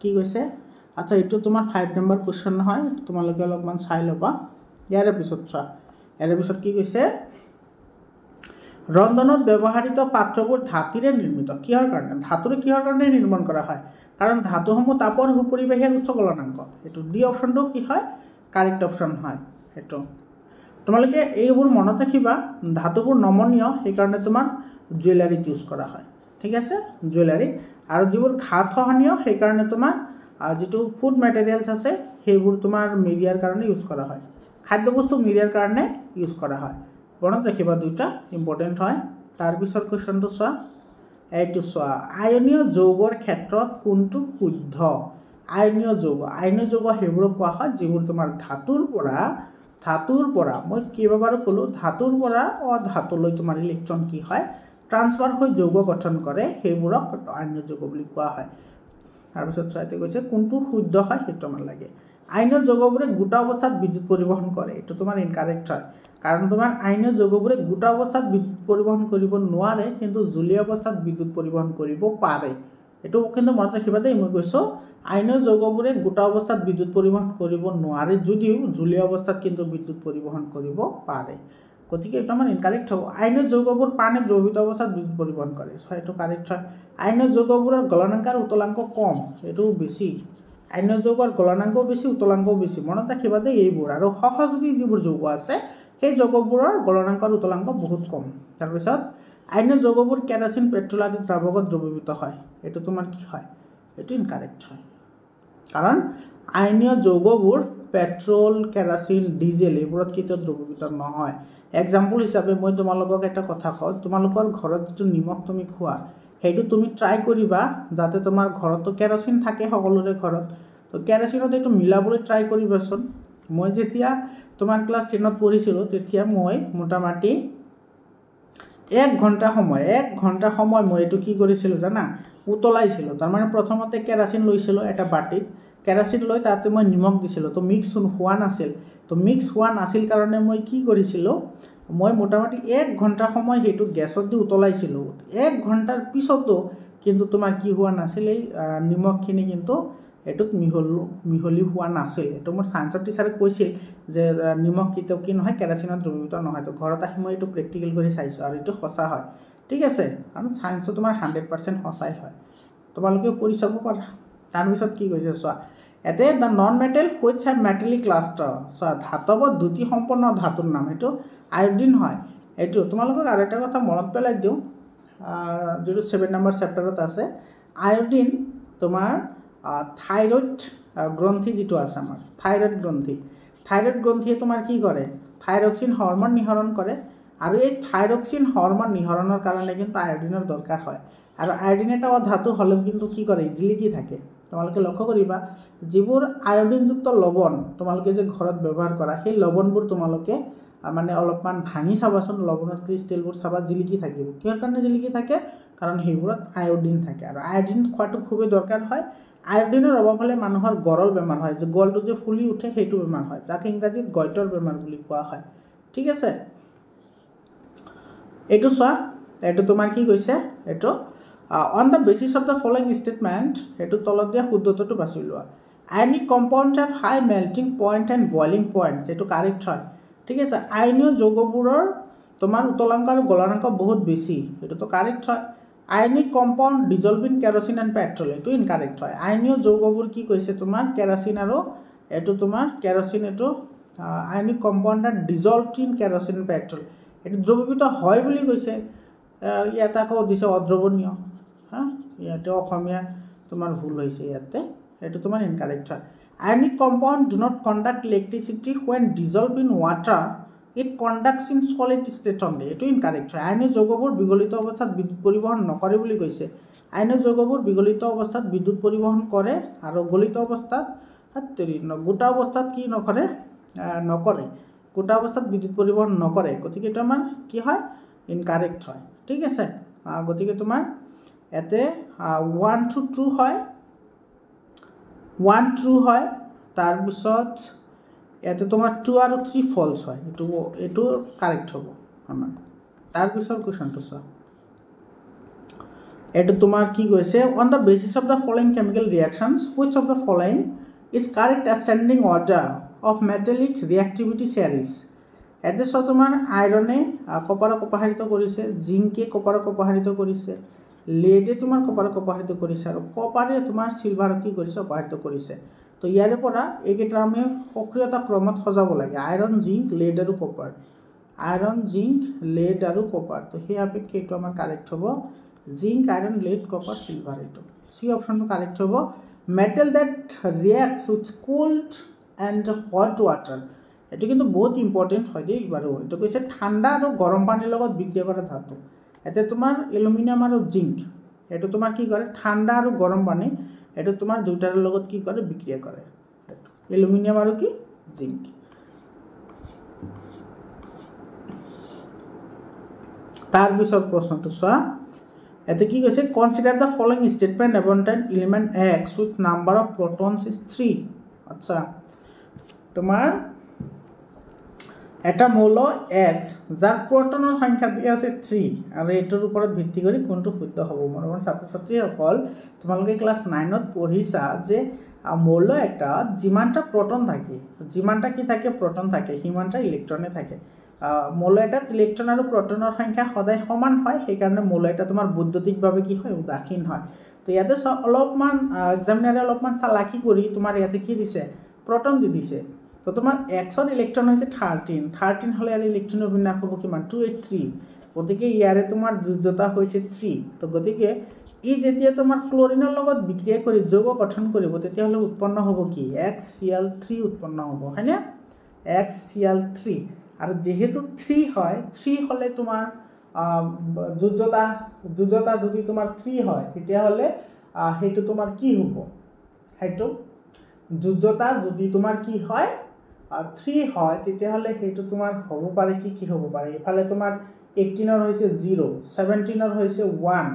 কি কৈছে আচ্ছা এইটো তোমাৰ 5 নম্বৰ কুৱেশ্যন হয় তোমালোকে অলপমান চাই ল'বা ইয়াৰে পিছত চোৱা ইয়াৰে পিছত কি কৈছে ৰন্ধনত ব্যৱহৃত পাত্ৰবোৰ ধাতুৰে নিৰ্মিত কিহৰ কাৰণে ধাতুৰে কিহৰ কাৰণে নিৰ্মাণ কৰা হয় কাৰণ ধাতুসমূহ তাপৰ পৰিৱেশৰ উচ্চ গলনাংক এইটো ডি অপশ্যনটো কি হয় কাৰেক্ট অপশ্যন হয় এইটো তোমালোকে এইবোৰ মনত ৰাখিবা ধাতুবোৰ নমনীয় সেইকাৰণে তোমাৰ জুৱেলাৰীত ইউজ কৰা হয় ঠিক আছে জুৱেলাৰী আৰু যিবোৰ ঘাত সহনীয় সেইকাৰণে তোমাৰ যিটো ফুড মেটেৰিয়েলছ আছে সেইবোৰ তোমাৰ মিডিয়াৰ কাৰণে ইউজ কৰা হয় খাদ্যবস্তু মিডিয়াৰ কাৰণে ইউজ কৰা হয় মনত ৰাখিবা দুটা ইম্পৰ্টেণ্ট হয় তাৰপিছত কুৱেশ্যনটো চোৱা এইটো চোৱা আয়নীয় যৌগৰ ক্ষেত্ৰত কোনটো শুদ্ধ আয়নীয় যৌগ সেইবোৰক কোৱা হয় যিবোৰ তোমাৰ ধাতুৰ পৰা মই কেইবাবাৰো ক'লোঁ ধাতুৰ পৰা অধাতুলৈ তোমাৰ ইলেক্ট্ৰন কি হয় ট্ৰান্সফাৰ হৈ যৌগ গঠন কৰে সেইবোৰক আয়নীয় যৌগ বুলি কোৱা হয় তাৰপিছত চোৱাতে কৈছে কোনটো শুদ্ধ হয় সেইটো আমাৰ লাগে আয়নীয় যৌগবোৰে গোটা অৱস্থাত বিদ্যুৎ পৰিবহন কৰে এইটো তোমাৰ ইনকাৰেক্ট হয় কাৰণ তোমাৰ আয়নীয় যৌগবোৰে গোটা অৱস্থাত বিদ্যুৎ পৰিবহন কৰিব নোৱাৰে কিন্তু জলীয় অৱস্থাত বিদ্যুৎ পৰিবহন কৰিব পাৰে এইটো কিন্তু মনত ৰাখিবা দেই মই কৈছোঁ আয়নীয় যৌগবোৰে গোটা অৱস্থাত বিদ্যুৎ পৰিবহন কৰিব নোৱাৰে যদিও জলীয় অৱস্থাত কিন্তু বিদ্যুৎ পৰিবহন কৰিব পাৰে গতিকে এইটো আমাৰ ইনকাৰেক্ট হ'ব আয়নীয় যৌগবোৰ পানীত দ্ৰৱীভূত অৱস্থাত বিদ্যুৎ পৰিবহন কৰে এইটো কাৰেক্ট হয় আয়নীয় যৌগবোৰৰ গলনাংক আৰু উতলাংক কম এইটো বেছি আয়নীয় যৌগৰ গলনাংকও বেছি উতলাংকও বেছি মনত ৰাখিবা দেই এইবোৰ আৰু সহযোগী যিবোৰ যৌগ আছে সেই যৌগবোৰৰ গলনাংক আৰু উতলাংক বহুত কম তাৰপিছত আয়নীয় যৌগবোৰ কেৰাচিন পেট্ৰল আদি দ্ৰাৱকত দ্ৰৱীভূত হয় এইটো তোমাৰ কি হয় এইটো ইনকাৰেক্ট হয় কাৰণ আয়নীয় যৌগবোৰ পেট্ৰল কেৰাচিন ডিজেল এইবোৰত কেতিয়াও দ্ৰৱীভূত নহয় এক্সাম্পল হিচাপে মই তোমালোকক এটা কথা কওঁ তোমালোকৰ ঘৰত যিটো নিমখ তুমি খোৱা সেইটো তুমি ট্ৰাই কৰিবা যাতে তোমাৰ ঘৰতো কেৰাচিন থাকে সকলোৰে ঘৰত তো কেৰাচিনত এইটো মিলাবলৈ ট্ৰাই কৰিবাচোন মই যেতিয়া তোমাৰ ক্লাছ 10ত পঢ়িছিলোঁ তেতিয়া মই মোটামুটি 1 ঘণ্টা সময় মই এইটো কি কৰিছিলোঁ জানা উতলাইছিলোঁ তাৰমানে প্ৰথমতে কেৰাচিন লৈছিলোঁ এটা বাটিত কেৰাচিন লৈ তাতে মই নিমখ দিছিলোঁ তো মিক্স হোৱা নাছিল কাৰণে মই কি কৰিছিলোঁ মই মোটামুটি 1 ঘণ্টা সময় সেইটো গেছত দি উতলাইছিলোঁ 1 ঘণ্টাৰ পিছতো কিন্তু তোমাৰ কি হোৱা নাছিল এই নিমখখিনি কিন্তু এইটোত মিহলি হোৱা নাছিল এইটো মোৰ সায়েন্সৰ টিচাৰে কৈছিল যে নিমখ কেতিয়াও কি নহয় কেৰাচিনত দ্ৰৱীভূত নহয় তো ঘৰত আহি মই এইটো প্ৰেক্টিকেল কৰি চাইছোঁ আৰু এইটো সঁচা হয় ঠিক আছে কাৰণ সায়েন্সটো তোমাৰ 100% সঁচাই হয় তোমালোকেও কৰি চাব পাৰা তাৰপিছত কি কৈছে চোৱা এতে the non metal which have metallic lustre চোৱা ধাতৱ দ্যুতি সম্পন্ন ধাতুৰ নাম এইটো আয়োডিন হয় এইটো তোমালোকক আৰু এটা কথা মনত পেলাই দিওঁ যিটো 7 নম্বৰ চেপ্টাৰত আছে আয়োডিন তোমাৰ থাইৰয়েড গ্ৰন্থি যিটো আছে আমাৰ থাইৰয়েড গ্ৰন্থিয়ে তোমাৰ কি কৰে থাইৰক্সিন হৰমন নিঃসৰণ কৰে আৰু এই থাইৰক্সিন হৰমন নিঃসৰণৰ কাৰণে কিন্তু আয়োডিনৰ দৰকাৰ হয় আৰু আয়োডিন এটা ধাতু হ'লেও কিন্তু কি কৰে জিলিকি থাকে তোমালোকে লক্ষ্য কৰিবা যিবোৰ আয়োডিনযুক্ত লৱণ তোমালোকে যে ঘৰত ব্যৱহাৰ কৰা সেই লৱণবোৰ তোমালোকে মানে অলপমান ভাঙি চাবাচোন লৱণৰ ক্ৰিষ্টেলবোৰ চাবা জিলিকি থাকিব কিহৰ কাৰণে জিলিকি থাকে কাৰণ সেইবোৰত আয়োডিন থাকে আৰু আয়োডিন খোৱাটো খুবেই দৰকাৰ হয় আয়োডিনৰ অভাৱ হ'লে মানুহৰ গৰল বেমাৰ হয় যে গলটো যে ফুলি উঠে সেইটো বেমাৰ হয় যাক ইংৰাজীত গইটৰ বেমাৰ বুলি কোৱা হয় ঠিক আছে এইটো চোৱা এইটো তোমাৰ কি কৈছে এইটো on the basis of the following statement এইটো তলত দিয়া শুদ্ধটো বাছি লোৱা ionic compound have high melting point and boiling point এইটো কাৰেক্ট হয় ঠিক আছে আয়নীয় যৌগবোৰৰ তোমাৰ উতলাংক আৰু গলনাংক বহুত বেছি এইটোতো কাৰেক্ট হয় ionic compound dissolved in kerosene and petrol এইটো ইনকাৰেক্ট হয় আয়নীয় যৌগবোৰ কি কৈছে তোমাৰ কেৰাচিন আৰু এইটো তোমাৰ কেৰাচিন এইটো ionic compound R dissolved in kerosene petrol এইটো দ্ৰৱীভূত হয় বুলি কৈছে ইয়াত আকৌ দিছে অদ্ৰৱণীয় ইয়াতে অসমীয়া তোমাৰ ভুল হৈছে ইয়াতে এটো তোমাৰ ইনকারেক্ট হয় ionic compound do not conduct electricity when dissolved in water it conducts in solid state only এটো ইনকারেক্ট হয় আয়নিক যৌগবোৰ বিগলিত অৱস্থাত বিদ্যুৎ পৰিবহন নকৰে বুলি কৈছে আয়নিক যৌগবোৰ বিগলিত অৱস্থাত বিদ্যুৎ পৰিবহন কৰে আৰু গলিত অৱস্থাত গোটা অৱস্থাত কি নকৰে গোটা অৱস্থাত বিদ্যুৎ পৰিবহন নকৰে গতিকে এটা মান কি হয় ইনকাৰেক্ট হয় ঠিক আছে গতিকে তোমাৰ এতে 1 to 2 হয় 1 ট্ৰু হয় তাৰ পিছত এতে তোমাৰ 2 আৰু 3 ফলস হয় এটো কাৰেক্ট হ'ব আমাৰ তাৰ পিছত কোৱেশ্চনটো চোৱা এটো তোমাৰ কি কৈছে on the basis of the following chemical reactions which of the following is correct ascending order of metallic reactivity series এতে সো তোমাৰ আয়ৰনে কপাৰক অপহাৰিত কৰিছে জিংকে কপাৰক অপহাৰিত কৰিছে লেডে তোমাৰ কপাৰক অপহাৰিত কৰিছে আৰু কপাৰে তোমাৰ সিলভাৰক কি কৰিছে অপহাৰিত কৰিছে তো ইয়াৰে পৰা এইকেইটা আমি সক্ৰিয়তা ক্ৰমত সজাব লাগে আয়ৰন জিংক লেড আৰু কপাৰ আয়ৰন জিংক লেড আৰু কপাৰ তো সেই আপেক্ষে এটো আমাৰ কারেক্ট হ'ব zinc iron lead copper silver এটো সি অপশনটো কারেক্ট হ'ব metal that reacts with cold and hot water এটো কিন্তু বহুত ইম্পর্টেন্ট হয় দেই বাৰু এটো কৈছে ঠান্ডা আৰু গৰম পানীৰ লগত বিক্ৰিয়া কৰা ধাতু এতে তোমাৰ এলুমিনিয়াম আৰু জিংক এটো তোমাৰ কি কৰে ঠান্ডা আৰু গৰম পানী এটো তোমাৰ দুইটাৰ লগত কি কৰে বিক্ৰিয়া কৰে এলুমিনিয়াম আৰু কি জিংক তাৰ পিছৰ প্ৰশ্নটো চোৱা এতে কি কৈছে consider the following statement about an element x with number of protons is 3 আচ্ছা তোমার এটা মৌল x যার প্ৰোটনৰ সংখ্যা দিয়া আছে 3 আৰু এটোৰ ওপৰত ভিত্তি কৰি কোনটো শুদ্ধ হ'ব মনৰ ছাত্ৰ ছাত্ৰী সকল তোমালোকে ক্লাস 9 ত পঢ়িছা যে মৌল এটা যিমানটা প্রোটন থাকে যিমানটা কি থাকে প্রোটন থাকে সিমানটা ইলেক্ট্রনে থাকে মৌল এটা ইলেক্ট্রন আৰু প্ৰোটনৰ সংখ্যা সদায় সমান হয় সেই কাৰণে মৌল এটা তোমাৰ বৈদ্যুতিকভাৱে কি হয় উদাসীন হয় তো ইয়াতে অলপমান এক্সামিনাৰে অলপমান চালাকি কৰি তোমাৰ ইয়াতে কি দিছে প্ৰোটন দি দিছে তো তোমাৰ x ৰ ইলেক্ট্ৰন হৈছে 13 হলে আৰু ইলেক্ট্ৰনৰ বিন্যাস হ'ব কিমান 283 গতিকে ইয়াৰে তোমাৰ যোজ্যতা হৈছে 3 তো গতিকে ই যেতিয়া তোমাৰ ক্লোৰিনৰ লগত বিক্ৰিয়া কৰি যৌগ গঠন কৰিব তেতিয়া হলে উৎপন্ন হ'ব কি XCl3 উৎপন্ন হ'ব হয়নে XCl3 আৰু যেহেতু 3 হয় 3 হলে তোমাৰ যোজ্যতা যদি তোমাৰ 3 হয় তেতিয়া হলে হেতু তোমাৰ কি হ'ব হেতু যোজ্যতা যদি তোমাৰ কি হয় 3 হয় তেতিয়া হলে হেতু তোমাৰ হ'ব পাৰে কি হ'ব পাৰে ইফালে তোমাৰ 18 ৰ হৈছে 0 17 ৰ হৈছে 1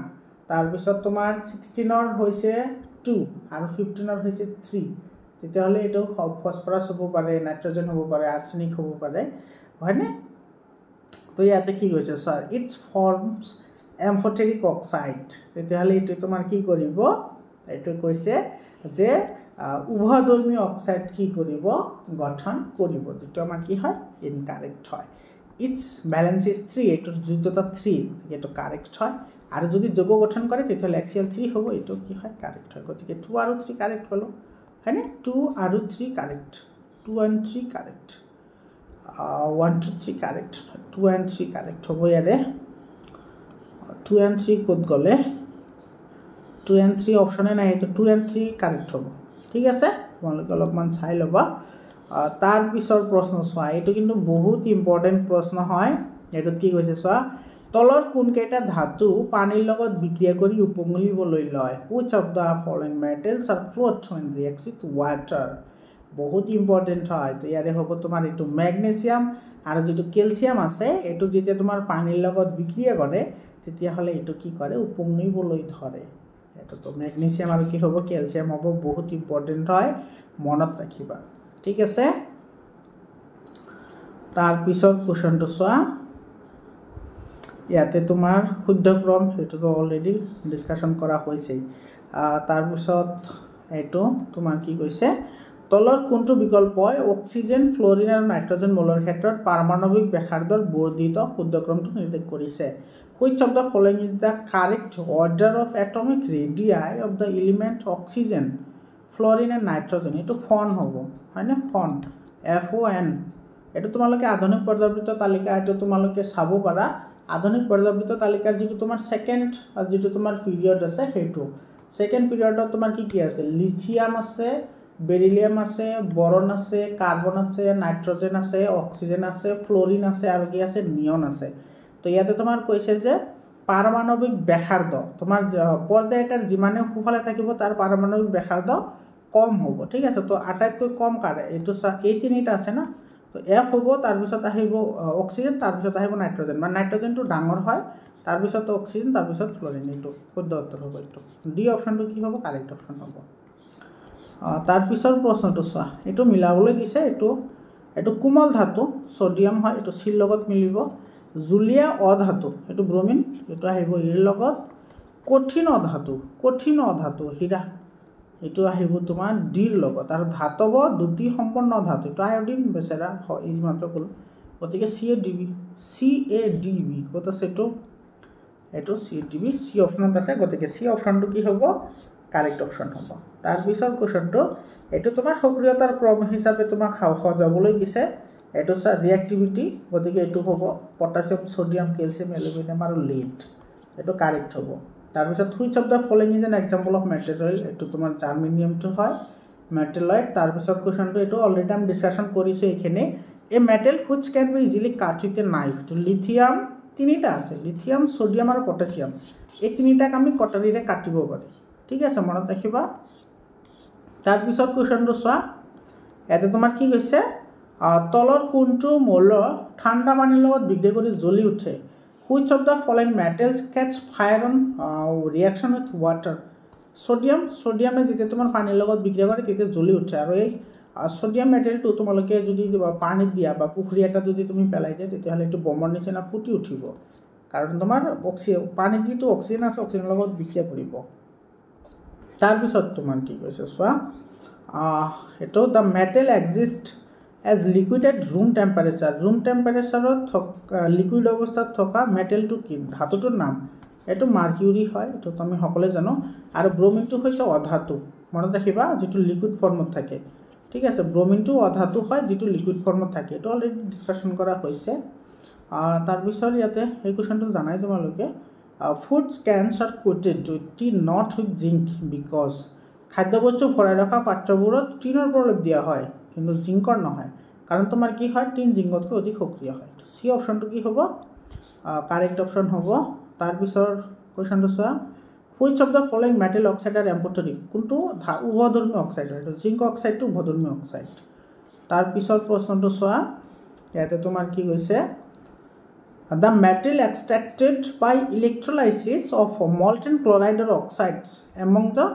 তাৰ পিছত তোমাৰ 16 ৰ হৈছে 2 আৰু 15 ৰ হৈছে 3 তেতিয়া হলে এটো ফসফৰাস হ'ব পাৰে নাইট্ৰজেন হ'ব পাৰে আৰ্ছেনিক হ'ব পাৰে হয়নে তো ইয়াতে কি কৈছে স্যাৰ ইটস ফৰ্মস এমফোটেৰিক অক্সাইড তেতিয়া হলে এটো তোমাৰ কি কৰিব এটো কৈছে যে উভয়ধৰ্মী অক্সাইড কি কৰিব গঠন কৰিব যেটো আমাৰ কি হয় ইনকাৰেক্ট হয় ইটস ব্যালেন্স ইজ 3 এটোৰ যোজ্যতা 3 এটো কাৰেক্ট হয় আৰু যদি যৌগ গঠন কৰে তেতিয়া HCl3 হ'ব এটো কি হয় কাৰেক্ট হয় গতিকে 2 আৰু 3 কাৰেক্ট হলো হয়নে 2 আৰু 3 correct 2 and 3 correct 1 to 3 correct 2 and 3 correct হ'ব ইয়াৰে 2 and 3 কোড গলে 2 and 3 অপশনে নাই তো 2 and 3 কারেক্ট হ'ব ঠিক আছে তোমালোকে অলপমান চাই লবা তাৰ পিছৰ প্ৰশ্ন চোৱা এটো কিন্তু বহুত ইম্পৰ্টেন্ট প্ৰশ্ন হয় এটোত কি কৈছে চোৱা তলৰ কোন কেইটা ধাতু পানীৰ লগত বিক্ৰিয়া কৰি উপঙুলিবলৈ লয় which of the following metals are float when reacts with water বহুত ইম্পৰ্টেন্ট হয় তো ইয়াৰে হ'ব তোমাৰ এটো ম্যাগনেসিয়াম আৰু যেটো ক্যালসিয়াম আছে এটো যেতিয়া তোমাৰ পানীৰ লগত বিক্ৰিয়া কৰে তেতিয়া হলে এটো কি কৰে উপঙুলিবলৈ ধৰে এটো তো ম্যাগনেসিয়াম আৰু কি হ'ব ক্যালসিয়াম হ'ব বহুত ইম্পৰ্টেন্ট হয় মনত ৰাখিবা ঠিক আছে তাৰ পিছৰ কোৱেশ্চনটো চোৱা ইয়াতে তোমাৰ শুদ্ধ ক্ৰম এটো তো অলৰেডি ডিসকাশন কৰা হৈছে তাৰ পিছত এটো তোমাৰ কি কৈছে তলৰ কোনটো বিকল্পই অক্সিজেন ফ্লোৰিন আৰু নাইট্ৰজেন মৌলৰ ক্ষেত্ৰত পাৰমাণৱিক ব্যাসাৰ্ধৰ বৰ্ধিত শুদ্ধ ক্ৰমটো নিৰ্দেশ কৰিছে which of the following is the correct order of atomic radii of the element oxygen fluorine and nitrogen এটো ফন হ'ব হয়নে ফন FON এটো তোমালোকে আধুনিক পৰ্যায়বৃত্ত তালিকা এটো তোমালোকে চাব পাৰা আধুনিক পৰ্যায়বৃত্ত তালিকাৰ যেটো তোমাৰ সেকেন্ড আৰু যেটো তোমাৰ পিৰিয়ড আছে হেতু সেকেন্ড পিৰিয়ডত তোমাৰ কি আছে লিথিয়াম আছে বেৰিলিয়াম আছে বৰন আছে কাৰ্বন আছে নাইট্ৰজেন আছে অক্সিজেন আছে ফ্লোৰিন আছে আৰু কি আছে নিয়ন আছে তো ইয়াতে তোমাৰ কৈছে যে পাৰমাণৱিক ব্যাসাৰ্ধ তোমাৰ পৰ্যায় এটাৰ যিমানে সোফালে থাকিব তাৰ পাৰমাণৱিক ব্যাসাৰ্ধ কম হ'ব ঠিক আছে তো আটাইতকৈ কম কাৰে এইটো এই তিনিটা আছে না তো এফ হ'ব তাৰপিছত আহিব অক্সিজেন তাৰপিছত আহিব নাইট্ৰজেন মানে নাইট্ৰজেনটো ডাঙৰ হয় তাৰপিছত অক্সিজেন তাৰপিছত ফ্লোৰিন এইটো শুদ্ধ উত্তৰ হ'ব এইটো ডি অপশ্যনটো কি হ'ব কাৰেক্ট অপশ্যন হ'ব তাৰপিছৰ প্ৰশ্নটো চোৱা এইটো মিলাবলৈ দিছে এইটো কোমল ধাতু সোডিয়াম হয় এইটো চিৰ লগত মিলিব জুলীয়া অধাতু এইটো ব্ৰমিন এইটো আহিব ইৰ লগত কঠিন অধাতু হীৰা এইটো আহিব তোমাৰ ডিৰ লগত আৰু ধাতৱ দ্যুতি সম্পন্ন ধাতু এইটো আয়োডিন বেচেৰা এই মাত্ৰ ক'লো গতিকে CADB ক'ত আছে এইটো CADB চি অপশ্যনত আছে গতিকে চি অপশ্যনটো কি হ'ব কাৰেক্ট অপশ্যন হ'ব তাৰপিছৰ কুৱেশ্যনটো এইটো তোমাৰ সক্ৰিয়তাৰ ক্ৰম হিচাপে তোমাক সজাবলৈ দিছে এইটো ৰিএক্টিভিটি গতিকে এইটো হ'ব পটাছিয়াম সোডিয়াম কেলছিয়াম এলুমিনিয়াম আৰু লিড এইটো কাৰেক্ট হ'ব তাৰপিছত which of the following is an example of material এইটো তোমাৰ জাৰ্মেনিয়ামটো হয় মেটেলয়েড তাৰপিছত কুৱেশ্যনটো এইটো অলৰেডি আমি ডিছকাশ্যন কৰিছোঁ এইখিনি এই metal which can be easily cut with a knife তো লিথিয়াম তিনিটা আছে লিথিয়াম সোডিয়াম আৰু পটাছিয়াম এই তিনিটাক আমি কটাৰীৰে কাটিব পাৰি ঠিক আছে মনত ৰাখিবা তাৰপিছত কুৱেশ্যনটো চোৱা ইয়াতে তোমাৰ কি কৈছে তলৰ কোনটো মৌল ঠাণ্ডা পানীৰ লগত বিক্ৰিয়া কৰি জ্বলি উঠে which of the following metals catches fire on reaction with water সোডিয়ামে যেতিয়া তোমাৰ পানীৰ লগত বিক্ৰিয়া কৰে তেতিয়া জ্বলি উঠে আৰু এই সোডিয়াম মেটেলটো তোমালোকে যদি পানীত দিয়া বা পুখুৰী এটা যদি তুমি পেলাই দিয়া তেতিয়াহ'লে এইটো বমৰ নিচিনা ফুটি উঠিব কাৰণ তোমাৰ পানীত যিটো অক্সিজেন আছে অক্সিজেনৰ লগত বিক্ৰিয়া কৰিব তাৰপিছত তোমাৰ কি কৈছে চোৱা এইটো the metal exist as liquid at room টেম্পাৰেচাৰত লিকুইড অৱস্থাত থকা মেটেলটো কি ধাতুটোৰ নাম এইটো মাৰ্কিউৰি হয় এইটো আমি সকলোৱে জানো আৰু ব্ৰমিনটো হৈছে অধাতু মনত ৰাখিবা যিটো লিকুইড ফৰ্মত থাকে ঠিক আছে ব্ৰমিনটো অধাতু হয় যিটো লিকুইড ফৰ্মত থাকে এইটো অলৰেডি ডিছকাশ্যন কৰা হৈছে তাৰপিছত ইয়াতে এই কুৱেশ্যনটো জানাই তোমালোকে foods cans are coated not with zinc because খাদ্যবস্তু ভৰাই ৰখা পাত্ৰবোৰত টিনৰ প্ৰলেপ দিয়া হয় কিন্তু জিংকৰ নহয় কাৰণ তোমাৰ কি হয় টিন জিংকতকৈ অধিক সক্ৰিয় হয় চি অপশ্যনটো কি হ'ব কাৰেক্ট অপশ্যন হ'ব তাৰপিছৰ কুৱেশ্যনটো চোৱা which of the following metal oxide are amphoteric কোনটো উভধৰ্মী অক্সাইড হয় জিংক অক্সাইডটো উভধৰ্মী অক্সাইড তাৰপিছৰ প্ৰশ্নটো চোৱা ইয়াতে তোমাৰ কি কৈছে the metal extracted by electrolysis of molten chloride আৰু অক্সাইডছ এমং দ্য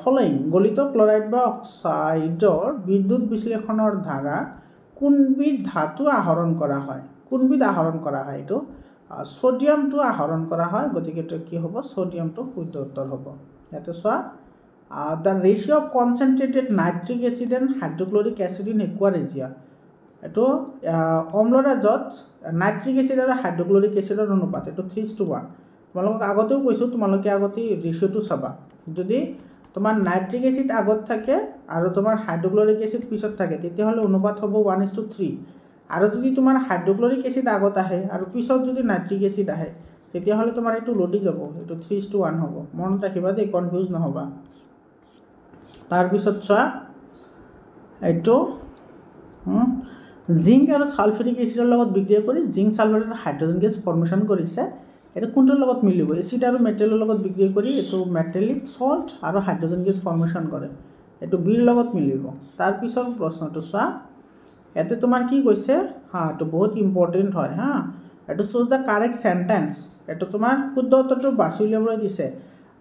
ফলোইং গলিত ক্লৰাইড বা অক্সাইডৰ বিদ্যুৎ বিশ্লেষণৰ দ্বাৰা কোনবিধ ধাতু আহৰণ কৰা হয় এইটো সোডিয়ামটো আহৰণ কৰা হয় গতিকে এইটো কি হ'ব সোডিয়ামটো শুদ্ধ উত্তৰ হ'ব ইয়াতে চোৱা the ratio' of concentrated nitric acid and hydrochloric acid in aqua regia এইটো অম্লৰাজত নাইট্ৰিক এচিড আৰু হাইড্ৰক্লৰিক এচিডৰ অনুপাত এইটো 3:1 তোমালোকক আগতেও কৈছোঁ তোমালোকে আগতে ৰেচিঅ'টো চাবা যদি তোমাৰ নাইট্ৰিক এচিড আগত থাকে আৰু তোমাৰ হাইড্ৰক্লৰিক এচিড পিছত থাকে তেতিয়াহ'লে অনুপাত হ'ব 1:3 আৰু যদি তোমাৰ হাইড্ৰক্লৰিক এচিড আগত আহে আৰু পিছত যদি নাইট্ৰিক এচিড আহে তেতিয়াহ'লে তোমাৰ এইটো লদি যাব এইটো 3:1 হ'ব মনত ৰাখিবা দেই কনফিউজ নহ'বা তাৰপিছত চোৱা এইটো জিংক আৰু সালফিউৰিক এচিডৰ লগত বিক্ৰিয়া কৰি জিংক সালফাইড আৰু হাইড্ৰজেন গেছ ফৰ্মেশ্যন কৰিছে এটা কোনটোৰ লগত মিলিব এচিড আৰু মেটেলৰ লগত বিক্ৰিয়া কৰি এইটো মেটেলিক সল্ট আৰু হাইড্ৰজেন গেছ ফৰ্মেশ্যন কৰে এইটো বিৰ লগত মিলিব তাৰপিছৰ প্ৰশ্নটো চোৱা ইয়াতে তোমাৰ কি কৈছে এইটো বহুত ইম্পৰ্টেণ্ট হয় এইটো চুজ দ্য কাৰেক্ট চেণ্টেন্স এইটো তোমাৰ শুদ্ধ উত্তৰটো বাছি উলিয়াবলৈ দিছে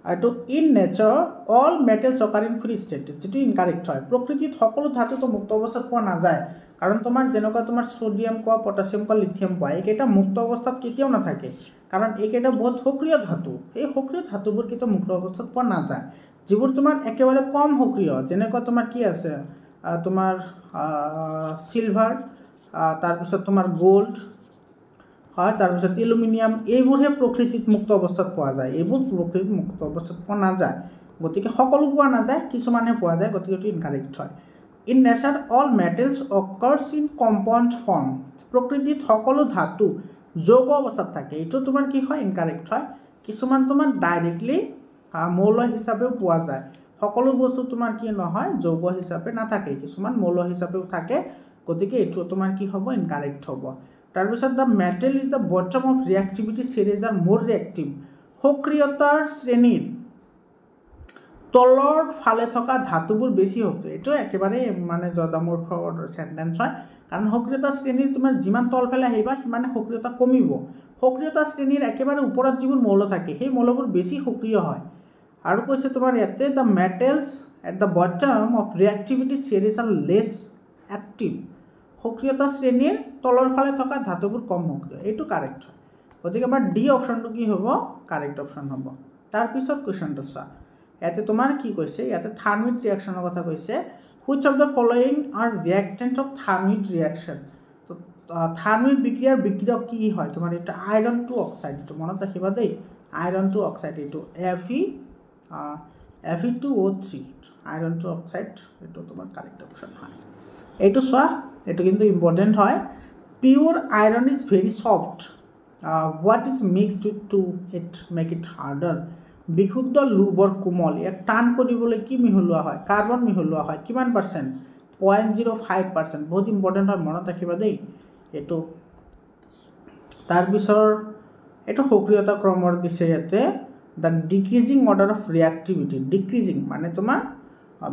এইটো in nature all metals অকাৰ in free state যিটো ইনকাৰেক্ট হয় প্ৰকৃতিত সকলো ধাতুটো মুক্ত অৱস্থাত পোৱা নাযায় কাৰণ তোমাৰ যেনেকুৱা তোমাৰ সোডিয়াম কোৱা পটাছিয়াম কোৱা লিথিয়াম কোৱা এইকেইটা মুক্ত অৱস্থাত কেতিয়াও নাথাকে কাৰণ এইকেইটা বহুত সক্ৰিয় ধাতু এই সক্ৰিয় ধাতুবোৰ কেতিয়াও মুক্ত অৱস্থাত পোৱা নাযায় যিবোৰ তোমাৰ একেবাৰে কম সক্ৰিয় যেনেকুৱা তোমাৰ কি আছে তোমাৰ সিলভাৰ তাৰপিছত তোমাৰ গোল্ড হয় তাৰপিছত এলুমিনিয়াম এইবোৰহে প্ৰকৃতিত মুক্ত অৱস্থাত পোৱা যায় এইবোৰ প্ৰকৃতিত মুক্ত অৱস্থাত পোৱা নাযায় গতিকে সকলো পোৱা নাযায় কিছুমানহে পোৱা যায় গতিকে এইটো ইনকাৰেক্ট হয় in nature all metals occurs in compound form প্ৰকৃতিত সকলো ধাতু যৌগ অৱস্থাত থাকে এইটো তোমাৰ কি হয় ইনকাৰেক্ট হয় কিছুমান তোমাৰ ডাইৰেক্টলি মৌল হিচাপেও পোৱা যায় সকলো বস্তু তোমাৰ কি নহয় যৌগ হিচাপে নাথাকে কিছুমান মৌল হিচাপেও থাকে গতিকে এইটো তোমাৰ কি হ'ব ইনকাৰেক্ট হ'ব তাৰপিছত the metal is the bottom of reactivity series are more reactive সক্ৰিয়তাৰ শ্ৰেণীৰ তলৰ ফালে থকা ধাতুবোৰ বেছি হ'ব এইটো একেবাৰে মানে জদামূৰ্খৰ সেন্টেন্স হয় কাৰণ সক্ৰিয়তা শ্ৰেণীৰ তোমাৰ যিমান তল ফালে আহিবা সিমানে সক্ৰিয়তা কমিব সক্ৰিয়তা শ্ৰেণীৰ একেবাৰে ওপৰত যিবোৰ মৌল থাকে সেই মৌলবোৰ বেছি সক্ৰিয় হয় আৰু কৈছে তোমাৰ ইয়াতে the metals at the bottom of reactivity series are less active সক্ৰিয়তা শ্ৰেণীৰ তলৰ ফালে থকা ধাতুবোৰ কম সক্ৰিয় এইটো কাৰেক্ট হয় গতিকে আমাৰ ডি অপশ্যনটো কি হ'ব কাৰেক্ট অপশ্যন হ'ব তাৰপিছত কুৱেশ্যনটো চোৱা ইয়াতে তোমাৰ কি কৈছে ইয়াতে থাৰ্মিক ৰিয়েকশ্যনৰ কথা কৈছে which of the following are reactant of thermic reaction তো থাৰ্মিক বিক্ৰিয়াৰ বিক্ৰিয়ক কি হয় তোমাৰ এটা আইৰন টু অক্সাইড এইটো মনত ৰাখিবা দেই আইৰন টু অক্সাইড এইটো Fe2O3 আইৰন টু অক্সাইড এইটো তোমাৰ কাৰেক্ট অপশ্যন হয় এইটো চোৱা এইটো কিন্তু ইম্পৰ্টেণ্ট হয় pure iron is very soft what is mixed to it make it harder বিশুদ্ধ লুবৰ কোমল ইয়াক টান কৰিবলৈ কি মিহলোৱা হয় কাৰ্বন মিহলোৱা হয় কিমান পাৰ্চেণ্ট 0.05% বহুত ইম্পৰ্টেণ্ট হয় মনত ৰাখিবা দেই এইটো তাৰপিছৰ এইটো সক্ৰিয়তা ক্ৰমৰ দিছে ইয়াতে the decreasing order of reactivity decreasing মানে তোমাৰ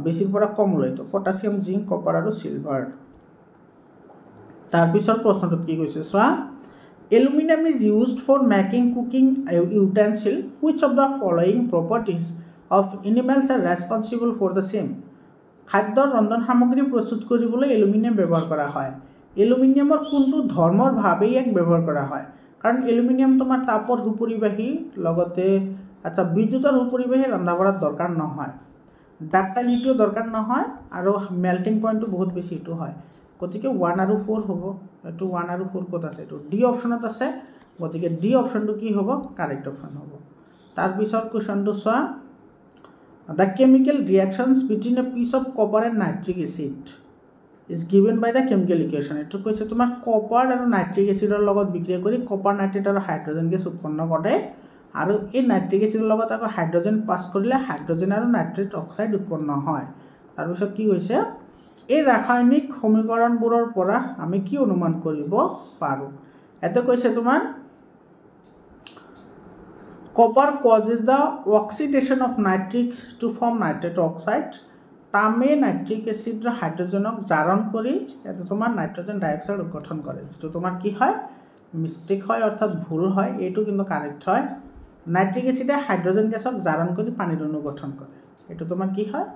বেছিৰ পৰা কমলৈ তো পটাছিয়াম জিংক কপাৰ আৰু চিলভাৰ তাৰপিছৰ প্ৰশ্নটোত কি কৈছে চোৱা Aluminum is used for making cooking utensil. Which of the following properties of animals are responsible for the same? খাদ্য ৰন্ধন সামগ্ৰী প্ৰস্তুত কৰিবলৈ এলুমিনিয়াম ব্যৱহাৰ কৰা হয় এলুমিনিয়ামৰ কোনটো ধৰ্মৰ ভাৱে ইয়াক ব্যৱহাৰ কৰা হয় কাৰণ এলুমিনিয়াম তোমাৰ তাপৰ সুপৰিবাহী লগতে আচ্ছা বিদ্যুতৰ সুপৰিবাহী ৰন্ধা বঢ়াত দৰকাৰ নহয় ডাক্টাইলিটিও দৰকাৰ নহয় আৰু মেল্টিং পইণ্টটো বহুত বেছি এইটো হয় গতিকে 1 আৰু 4 হ'ব এইটো 1 আৰু 4 ক'ত আছে এইটো ডি অপশ্যনত আছে গতিকে ডি অপশ্যনটো কি হ'ব কাৰেক্ট অপশ্যন হ'ব তাৰপিছত কুৱেশ্যনটো চোৱা the chemical reactions between a piece of copper and nitric acid is given by the chemical equation এইটো কৈছে তোমাৰ কপাৰ আৰু নাইট্ৰিক এচিডৰ লগত বিক্ৰিয়া কৰি কপাৰ নাইট্ৰেট আৰু হাইড্ৰজেন গেছ উৎপন্ন কৰে আৰু এই নাইট্ৰিক এচিডৰ লগত আকৌ হাইড্ৰজেন পাছ কৰিলে হাইড্ৰজেন আৰু নাইট্ৰেট অক্সাইড উৎপন্ন হয় তাৰপিছত কি কৈছে এই ৰাসায়নিক সমীকৰণবোৰৰ পৰা আমি কি অনুমান কৰিব পাৰোঁ এতে কৈছে তোমাৰ copper causes the oxidation of nitrics to form nitrate oxide তামে নাইট্ৰিক এচিডৰ হাইড্ৰজেনক জাৰণ কৰি ইয়াতে তোমাৰ নাইট্ৰজেন ডাইঅক্সাইড গঠন কৰে যিটো তোমাৰ কি হয় মিষ্টেক হয় অৰ্থাৎ ভুল হয় এইটো কিন্তু কাৰেক্ট হয় নাইট্ৰিক এচিডে হাইড্ৰজেন গেছক জাৰণ কৰি পানীৰ অণু গঠন কৰে এইটো তোমাৰ কি হয়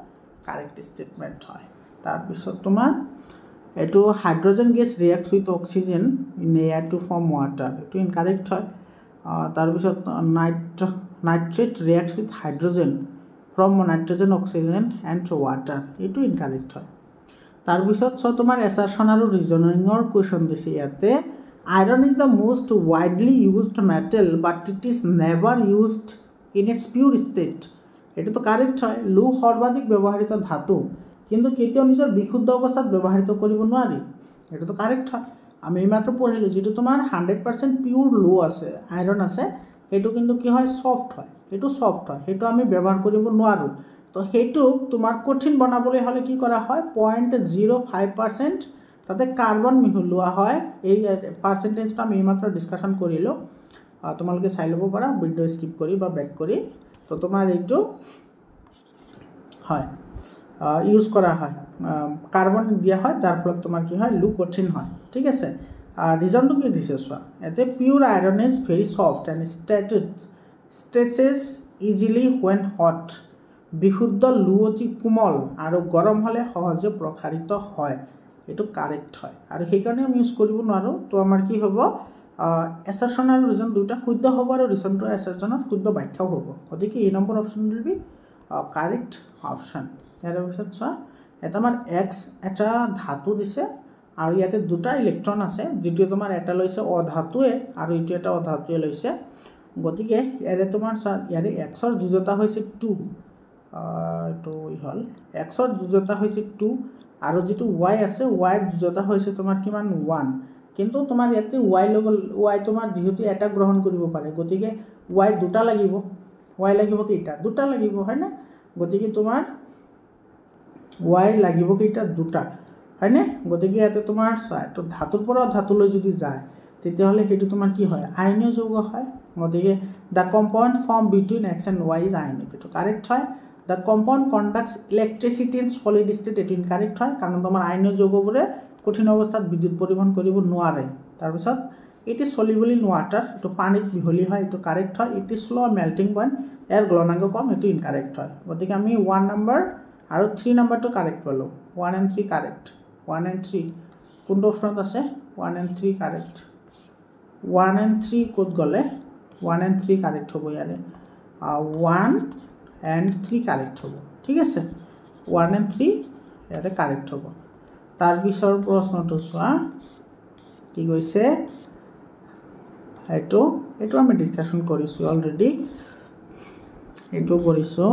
কাৰেক্ট ষ্টেটমেণ্ট হয় তাৰপিছত তোমাৰ এইটো hydrogen gas react with oxygen in air to form water এইটো ইনকাৰেক্ট হয় তাৰপিছত nitrate reacts with hydrogen from nitrogen oxygen and water এইটো ইনকাৰেক্ট হয় তাৰপিছত চ তোমাৰ এছাৰশ্যন আৰু ৰিজনিঙৰ কুৱেশ্যন দিছে ইয়াতে iron is the most widely used metal but it is never used in its pure state এইটোতো কাৰেক্ট হয় লু সৰ্বাধিক ব্যৱহৃত ধাতু কিন্তু কেতিয়াও নিজৰ বিশুদ্ধ অৱস্থাত ব্যৱহৃত কৰিব নোৱাৰি এইটোতো কাৰেক্ট হয় আমি এইমাত্ৰ পঢ়িলোঁ যিটো তোমাৰ 100% পিউৰ লো আছে আইৰণ আছে সেইটো কিন্তু কি হয় সফ্ট হয় সেইটো সফ্ট হয় সেইটো আমি ব্যৱহাৰ কৰিব নোৱাৰোঁ তো সেইটোক তোমাৰ কঠিন বনাবলৈ হ'লে কি কৰা হয় 0.05% তাতে কাৰ্বন মিহলোৱা হয় এই পাৰ্চেণ্টেজটো আমি এইমাত্ৰ ডিছকাশ্যন কৰিলোঁ তোমালোকে চাই ল'ব পাৰা ভিডিঅ' স্কিপ কৰি বা বেক কৰি তো তোমাৰ এইটো হয় ইউজ কৰা হয় কাৰ্বন দিয়া হয় যাৰ ফলত তোমাৰ কি হয় লু কঠিন হয় ঠিক আছে ৰিজনটো কি দিছে চোৱা ইয়াতে pure iron is very soft and stretches easily when hot বিশুদ্ধ লু অতি কোমল আৰু গৰম হ'লে সহজে প্ৰসাৰিত হয় এইটো কাৰেক্ট হয় আৰু সেইকাৰণে আমি ইউজ কৰিব নোৱাৰোঁ তো আমাৰ কি হ'ব এছাৰশ্যন আৰু ৰিজন দুটা শুদ্ধ হ'ব আৰু ৰিজনটো এছাৰশ্যনত শুদ্ধ ব্যাখ্যাও হ'ব গতিকে এই number option will be correct option ইয়াৰ পিছত চোৱা এটা আমাৰ এক্স এটা ধাতু দিছে আৰু ইয়াতে দুটা ইলেক্ট্ৰন আছে যিটো তোমাৰ এটা লৈছে অধাতুৱে আৰু ইটো এটা অধাতুৱে লৈছে গতিকে ইয়াৰে তোমাৰ চোৱা ইয়াৰে এক্সৰ যোজ্যতা হৈছে 2 এইটো হ'ল এক্সৰ যোজ্যতা হৈছে 2 আৰু যিটো ৱাই আছে ৱাইৰ যোজ্যতা হৈছে তোমাৰ কিমান 1 কিন্তু তোমাৰ ইয়াতে ৱাই তোমাৰ যিহেতু এটা গ্ৰহণ কৰিব পাৰে গতিকে ৱাই দুটা লাগিব y লাগিব কেইটা দুটা লাগিব হয় না গতিকে তোমাৰ y লাগিব কেইটা দুটা হয় না গতিকে ইয়াতে তোমাৰ তো ধাতুৰ পৰা ধাতুলৈ যদি যায় তেতিয়াহ'লে সেইটো তোমাৰ কি হয় আয়নীয় যৌগ হয় গতিকে the compound formed between x and y is ionic এটো কারেক্ট হয় the compound conducts electricity in solid state এটো ইনকারেক্ট হয় কারণ তোমাৰ আয়নীয় যৌগবোৰে কঠিন অৱস্থাত বিদ্যুৎ পৰিবহন কৰিব নোৱাৰে তাৰ পিছত it is soluble in water এটো পানীত মিহলি হয় এটো কারেক্ট হয় it is slow melting point এর গলনাঙ্ক কম এটো ইনকারেক্ট হয় গতিকে আমি 1 নাম্বার আৰু 3 নাম্বাৰটো কারেক্ট পালো 1 and 3 কারেক্ট 1 and 3 কোনটো অপচনত আছে 1 and 3 কারেক্ট 1 and 3 কোড গলে 1 and 3 কারেক্ট হবো ইয়ারে 1 and 3 কারেক্ট হবো ঠিক আছে 1 and 3 ইয়ারে কারেক্ট হবো তার পিছৰ প্ৰশ্নটো চোৱা কি কৈছে এটো আমি ডিসকাশন কৰিছো অলৰেডি এটো কৰিছো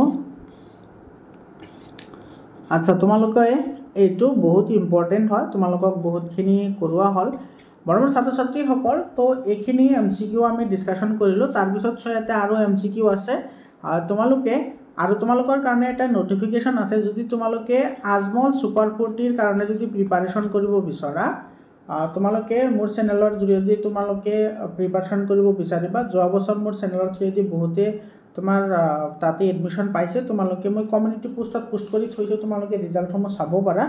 আচ্ছা তোমালোকে এটো বহুত ইম্পৰ্টেন্ট হয় তোমালোকক বহুতখিনি কৰোৱা হল বৰমৰ ছাত্ৰ ছাত্ৰী সকল তো এখিনি এমসিকিউ আমি ডিসকাশন কৰিলো তাৰ পিছত ছয়তে আৰু এমসিকিউ আছে তোমালোকে আৰু তোমালোকৰ কাৰণে এটা নোটিফিকেশন আছে যদি তোমালোকে আজমল সুপাৰ 40 কাৰণে যদি প্ৰিপাৰেচন কৰিব বিচৰা তোমালোকে মোৰ চেনেলৰ জৰিয়তে তোমালোকে প্ৰিপাৰেচন কৰিব বিচাৰিবা যোৱা বছৰ মোৰ চেনেলৰ থ্ৰুদি বহুতে তোমাৰ তাতে এডমিশন পাইছে তোমালোকে মই কমিউনিটি পোষ্টত পোষ্ট কৰি থৈছো তোমালোকে ৰিজাল্টসমূহ চাব পাৰা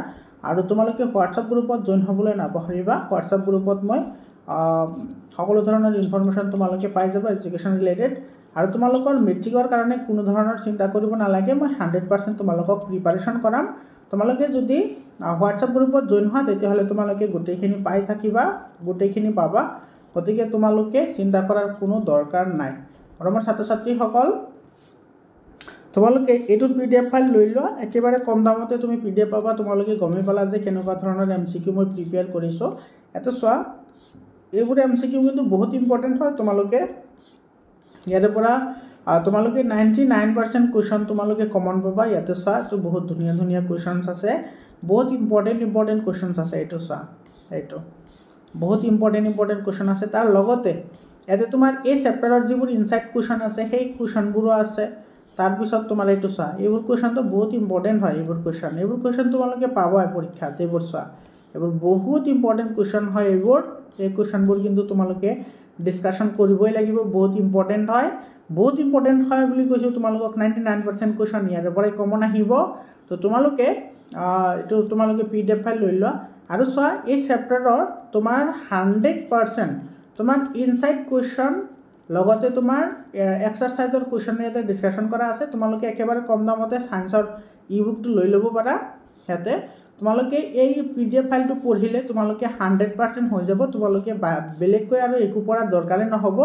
আৰু তোমালোকে হোৱাটসএপ গ্ৰুপত জয়েন হ'বলৈ নাপাহৰিবা হোৱাটসএপ গ্ৰুপত মই সকলো ধৰণৰ ইনফৰমেশন তোমালোকে পাই যাবা এডুকেশন ৰিলেটেড আৰু তোমালোকৰ মেট্ৰিকৰ কাৰণে কোনো ধৰণৰ চিন্তা কৰিব নালাগে মই 100% তোমালোকক প্ৰিপাৰেচন কৰাম তোমালোকে যদি হোৱাটসএপ গ্ৰুপত জয়েন হোৱা তেতিয়াহলে তোমালোকে গোটেইখিনি পাই থাকিবা গোটেইখিনি পাবা গতিকে তোমালোকে চিন্তা কৰাৰ কোনো দৰকাৰ নাই আমাৰ ছাত্ৰ ছাত্ৰী সকল তোমালোকে এটো পিডিএফ ফাইল লৈ লোৱা একেবাৰে কম দামতে তুমি পিডিএফ পাবা তোমালোকে গমে পালা যে কেনেকুৱা ধৰণৰ এমসিকিউ মই প্ৰিপেয়াৰ কৰিছো এটো চোৱা এইবোৰ এমসিকিউ কিন্তু বহুত ইম্পৰ্টেন্ট হয় তোমালোকে ইয়াৰ পৰা তোমালোকে 99% কোৱেশ্চন তোমালোকে কমন পাবা ইয়াতে চোৱা তো বহুত ধুনিয়া ধুনিয়া কোৱেশ্চনস আছে বহুত ইম্পৰ্টেন্ট কোৱেশ্চনস আছে এটো চোৱা এটো বহুত ইম্পৰ্টেন্ট কোৱেশ্চন আছে তাৰ লগতে এতে তোমাৰ এই চেপ্টাৰৰ যিবোৰ ইনসাইট কোৱেশ্চন আছে সেই কোৱেশ্চনবোৰ আছে তাৰ পিছত তোমাৰ এটো চোৱা এইবোৰ কোৱেশ্চন তো বহুত ইম্পৰ্টেন্ট হয় এইবোৰ কোৱেশ্চন তোমালোকে পাবা পৰীক্ষাত এইবোৰ চোৱা এইবোৰ বহুত ইম্পৰ্টেন্ট কোৱেশ্চন হয় এইবোৰ এই কোৱেশ্চনবোৰ কিন্তু তোমালোকে ডিসকাশন কৰিবই লাগিব বহুত ইম্পৰ্টেন্ট হয় বুলি কৈছো তোমালোকক 99% কোৱেশ্চন ইয়াৰ পৰাই কমন আহিব তো তোমালোকে এটো তোমালোকে পিডিএফ ফাইল লৈ লোৱা আৰু চোৱা এই চেপ্টাৰৰ তোমাৰ 100% তোমাৰ ইনসাইট কোৱেশ্চন লগতে তোমাৰ এক্সাৰসাইজৰ কোৱেশ্চন ইয়াতে ডিসকাশন কৰা আছে তোমালোকে একেবাৰে কম দামতে সায়েন্সৰ ইবুকটো লৈ লব পাৰা ইয়াতে তোমালোকে এই পিডিএফ ফাইলটো পঢ়িলে তোমালোকে 100% হৈ যাব তোমালোকে বেলেগকৈ আৰু একো পঢ়াৰ দৰকাৰে নহব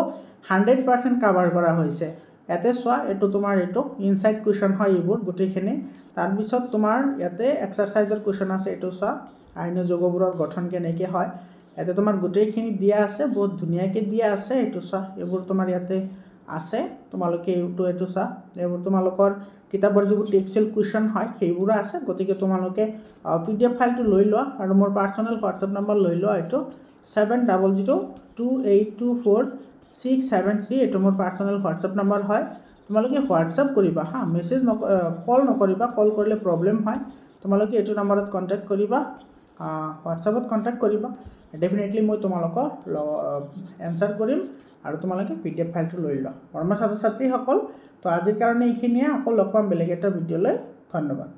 100% কভাৰ কৰা হৈছে ইয়াতে চোৱা এটো তোমাৰ এটো ইনসাইট কোৱেশ্চন হয় এইবোৰ গোটেইখিনি তাৰ পিছত তোমাৰ ইয়াতে এক্সাৰসাইজৰ কোৱেশ্চন আছে এটো চোৱা আয়নীয় যৌগবোৰৰ গঠন কেনেকৈ হয় এতে তোমাৰ গোটেইখিনি দিয়া আছে বহুত ধুনিয়াকৈ দিয়া আছে এটো চোৱা এইবোৰ তোমাৰ ইয়াতে আছে তোমালোকে এটো চোৱা এইবোৰ তোমালোকৰ কিতাপৰ যিবোৰ টেক্সচুৱেল কোৱেশ্চন হয় সেইবোৰ আছে গতিকে তোমালোকে পিডিএফ ফাইলটো লৈ লোৱা আৰু মোৰ পাৰ্সোনাল হোৱাটসএপ নম্বৰ লৈ লোৱা এটো 7002824673 এটো মোৰ পাৰ্সোনাল হোৱাটসএপ নম্বৰ হয় তোমালোকে হোৱাটসএপ কৰিবা হা মেসেজ কল নকৰিবা কল কৰিলে প্ৰবলেম হয় তোমালোকে এটো নম্বৰত কন্টাক্ট কৰিবা হোৱাটসএপত কন্টাক্ট কৰিবা ডেফিনেটলি মই তোমালোকক এনসাৰ কৰিম আৰু তোমালোকে পিডিএফ ফাইলটো লৈ লোৱা আমাৰ ছাত্ৰ ছাত্ৰী সকল তো আজিৰ কাৰণে এইখিনিয়ে আকৌ লগ পাম বেলেগ এটা ভিডিঅ'লৈ ধন্যবাদ